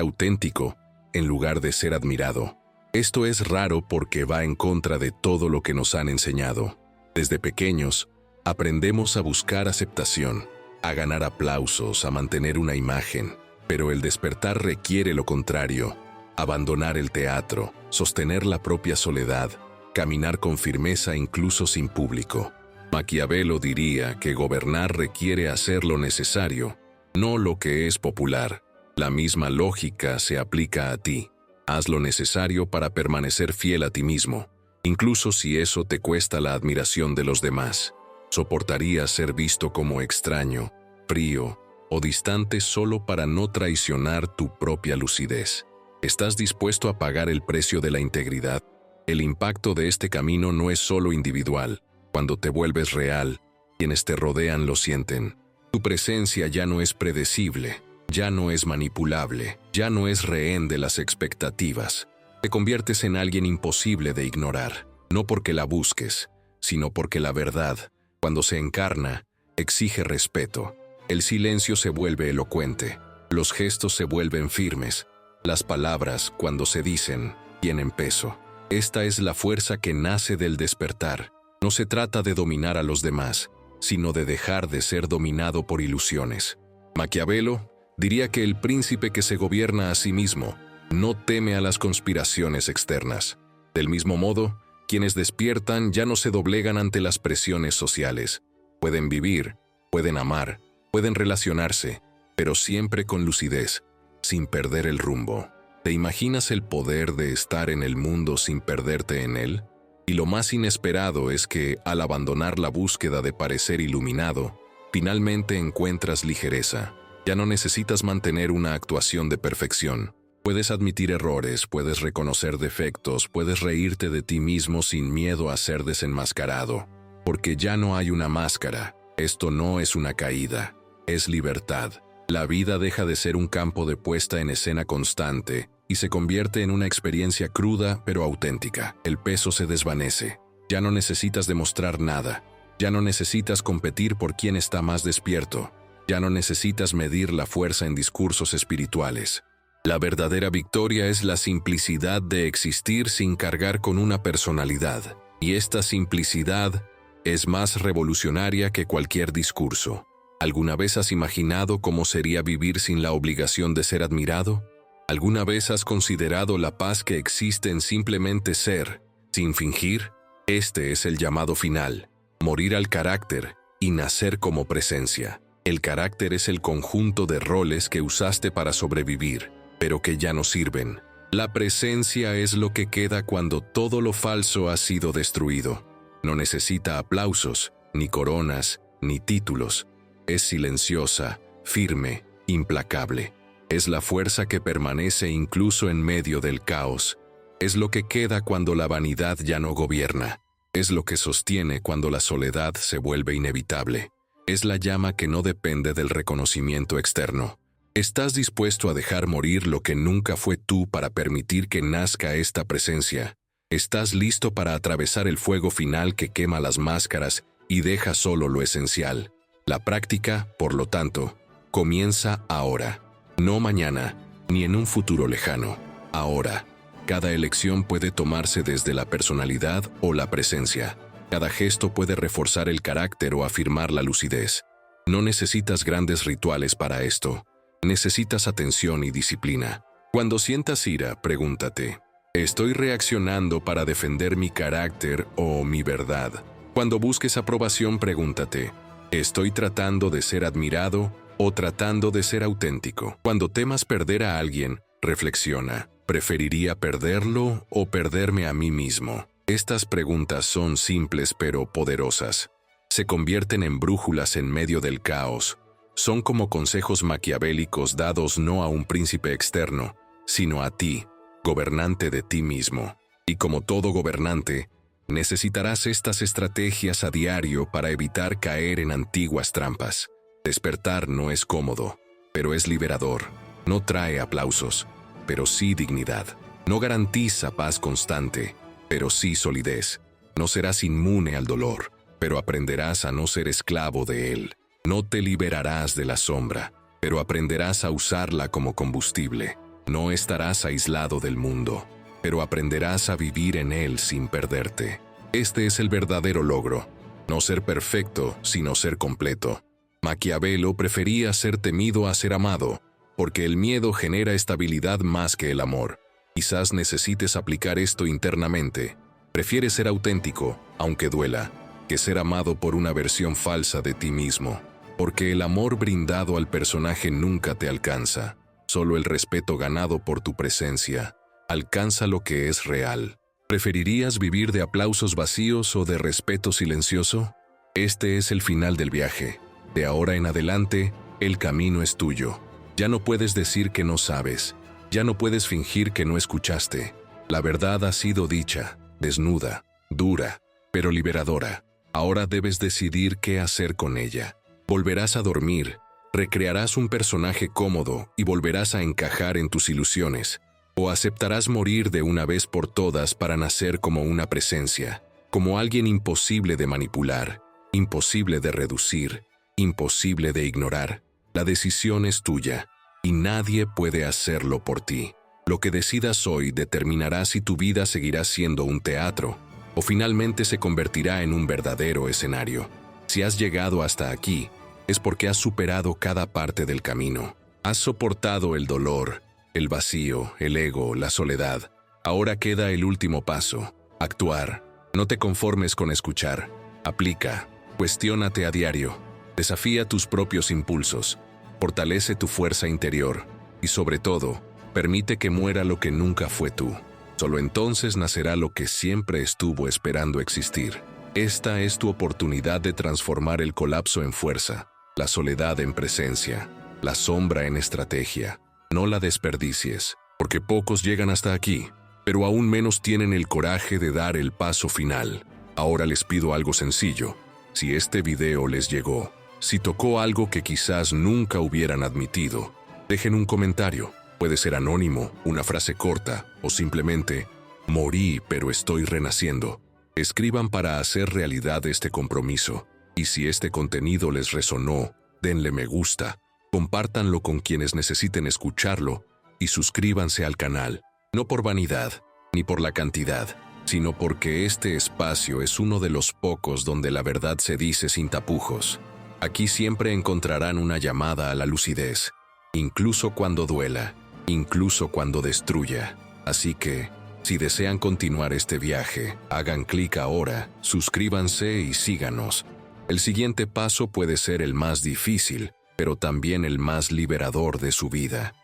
auténtico, en lugar de ser admirado. Esto es raro porque va en contra de todo lo que nos han enseñado. Desde pequeños, aprendemos a buscar aceptación, a ganar aplausos, a mantener una imagen. Pero el despertar requiere lo contrario: abandonar el teatro, sostener la propia soledad, caminar con firmeza incluso sin público. Maquiavelo diría que gobernar requiere hacer lo necesario, no lo que es popular. La misma lógica se aplica a ti. Haz lo necesario para permanecer fiel a ti mismo, incluso si eso te cuesta la admiración de los demás. ¿Soportarías ser visto como extraño, frío o distante solo para no traicionar tu propia lucidez? ¿Estás dispuesto a pagar el precio de la integridad? El impacto de este camino no es solo individual. Cuando te vuelves real, quienes te rodean lo sienten. Tu presencia ya no es predecible, ya no es manipulable, ya no es rehén de las expectativas. Te conviertes en alguien imposible de ignorar, no porque la busques, sino porque la verdad, cuando se encarna, exige respeto. El silencio se vuelve elocuente, los gestos se vuelven firmes, las palabras, cuando se dicen, tienen peso. Esta es la fuerza que nace del despertar. No se trata de dominar a los demás, sino de dejar de ser dominado por ilusiones. Maquiavelo diría que el príncipe que se gobierna a sí mismo no teme a las conspiraciones externas. Del mismo modo, quienes despiertan ya no se doblegan ante las presiones sociales. Pueden vivir, pueden amar, pueden relacionarse, pero siempre con lucidez, sin perder el rumbo. ¿Te imaginas el poder de estar en el mundo sin perderte en él? Y lo más inesperado es que, al abandonar la búsqueda de parecer iluminado, finalmente encuentras ligereza. Ya no necesitas mantener una actuación de perfección. Puedes admitir errores, puedes reconocer defectos, puedes reírte de ti mismo sin miedo a ser desenmascarado. Porque ya no hay una máscara. Esto no es una caída, es libertad. La vida deja de ser un campo de puesta en escena constante y se convierte en una experiencia cruda pero auténtica. El peso se desvanece. Ya no necesitas demostrar nada. Ya no necesitas competir por quién está más despierto. Ya no necesitas medir la fuerza en discursos espirituales. La verdadera victoria es la simplicidad de existir sin cargar con una personalidad. Y esta simplicidad es más revolucionaria que cualquier discurso. ¿Alguna vez has imaginado cómo sería vivir sin la obligación de ser admirado? ¿Alguna vez has considerado la paz que existe en simplemente ser, sin fingir? Este es el llamado final: morir al carácter y nacer como presencia. El carácter es el conjunto de roles que usaste para sobrevivir, pero que ya no sirven. La presencia es lo que queda cuando todo lo falso ha sido destruido. No necesita aplausos, ni coronas, ni títulos. Es silenciosa, firme, implacable. Es la fuerza que permanece incluso en medio del caos. Es lo que queda cuando la vanidad ya no gobierna. Es lo que sostiene cuando la soledad se vuelve inevitable. Es la llama que no depende del reconocimiento externo. ¿Estás dispuesto a dejar morir lo que nunca fue tú para permitir que nazca esta presencia? ¿Estás listo para atravesar el fuego final que quema las máscaras y deja solo lo esencial? La práctica, por lo tanto, comienza ahora. No mañana, ni en un futuro lejano. Ahora. Cada elección puede tomarse desde la personalidad o la presencia. Cada gesto puede reforzar el carácter o afirmar la lucidez. No necesitas grandes rituales para esto. Necesitas atención y disciplina. Cuando sientas ira, pregúntate, ¿estoy reaccionando para defender mi carácter o mi verdad? Cuando busques aprobación, pregúntate, ¿estoy tratando de ser admirado o tratando de ser auténtico? Cuando temas perder a alguien, reflexiona, ¿preferiría perderlo o perderme a mí mismo? Estas preguntas son simples pero poderosas. Se convierten en brújulas en medio del caos. Son como consejos maquiavélicos dados no a un príncipe externo, sino a ti, gobernante de ti mismo. Y como todo gobernante, necesitarás estas estrategias a diario para evitar caer en antiguas trampas. Despertar no es cómodo, pero es liberador. No trae aplausos, pero sí dignidad. No garantiza paz constante, pero sí solidez. No serás inmune al dolor, pero aprenderás a no ser esclavo de él. No te liberarás de la sombra, pero aprenderás a usarla como combustible. No estarás aislado del mundo, pero aprenderás a vivir en él sin perderte. Este es el verdadero logro. No ser perfecto, sino ser completo. Maquiavelo prefería ser temido a ser amado, porque el miedo genera estabilidad más que el amor. Quizás necesites aplicar esto internamente. Prefieres ser auténtico, aunque duela, que ser amado por una versión falsa de ti mismo. Porque el amor brindado al personaje nunca te alcanza. Solo el respeto ganado por tu presencia alcanza lo que es real. ¿Preferirías vivir de aplausos vacíos o de respeto silencioso? Este es el final del viaje. De ahora en adelante, el camino es tuyo. Ya no puedes decir que no sabes. Ya no puedes fingir que no escuchaste. La verdad ha sido dicha, desnuda, dura, pero liberadora. Ahora debes decidir qué hacer con ella. Volverás a dormir, recrearás un personaje cómodo y volverás a encajar en tus ilusiones. O aceptarás morir de una vez por todas para nacer como una presencia, como alguien imposible de manipular, imposible de reducir, imposible de ignorar. La decisión es tuya, y nadie puede hacerlo por ti. Lo que decidas hoy determinará si tu vida seguirá siendo un teatro, o finalmente se convertirá en un verdadero escenario. Si has llegado hasta aquí, es porque has superado cada parte del camino. Has soportado el dolor, el vacío, el ego, la soledad. Ahora queda el último paso, actuar. No te conformes con escuchar. Aplica, cuestiónate a diario. Desafía tus propios impulsos. Fortalece tu fuerza interior. Y sobre todo, permite que muera lo que nunca fue tú. Solo entonces nacerá lo que siempre estuvo esperando existir. Esta es tu oportunidad de transformar el colapso en fuerza, la soledad en presencia, la sombra en estrategia. No la desperdicies, porque pocos llegan hasta aquí, pero aún menos tienen el coraje de dar el paso final. Ahora les pido algo sencillo. Si este video les llegó, si tocó algo que quizás nunca hubieran admitido, dejen un comentario. Puede ser anónimo, una frase corta o simplemente, morí pero estoy renaciendo. Escriban para hacer realidad este compromiso. Y si este contenido les resonó, denle me gusta, compártanlo con quienes necesiten escucharlo y suscríbanse al canal, no por vanidad ni por la cantidad, sino porque este espacio es uno de los pocos donde la verdad se dice sin tapujos. Aquí siempre encontrarán una llamada a la lucidez, incluso cuando duela, incluso cuando destruya. Así que, si desean continuar este viaje, hagan clic ahora, suscríbanse y síganos. El siguiente paso puede ser el más difícil, pero también el más liberador de su vida.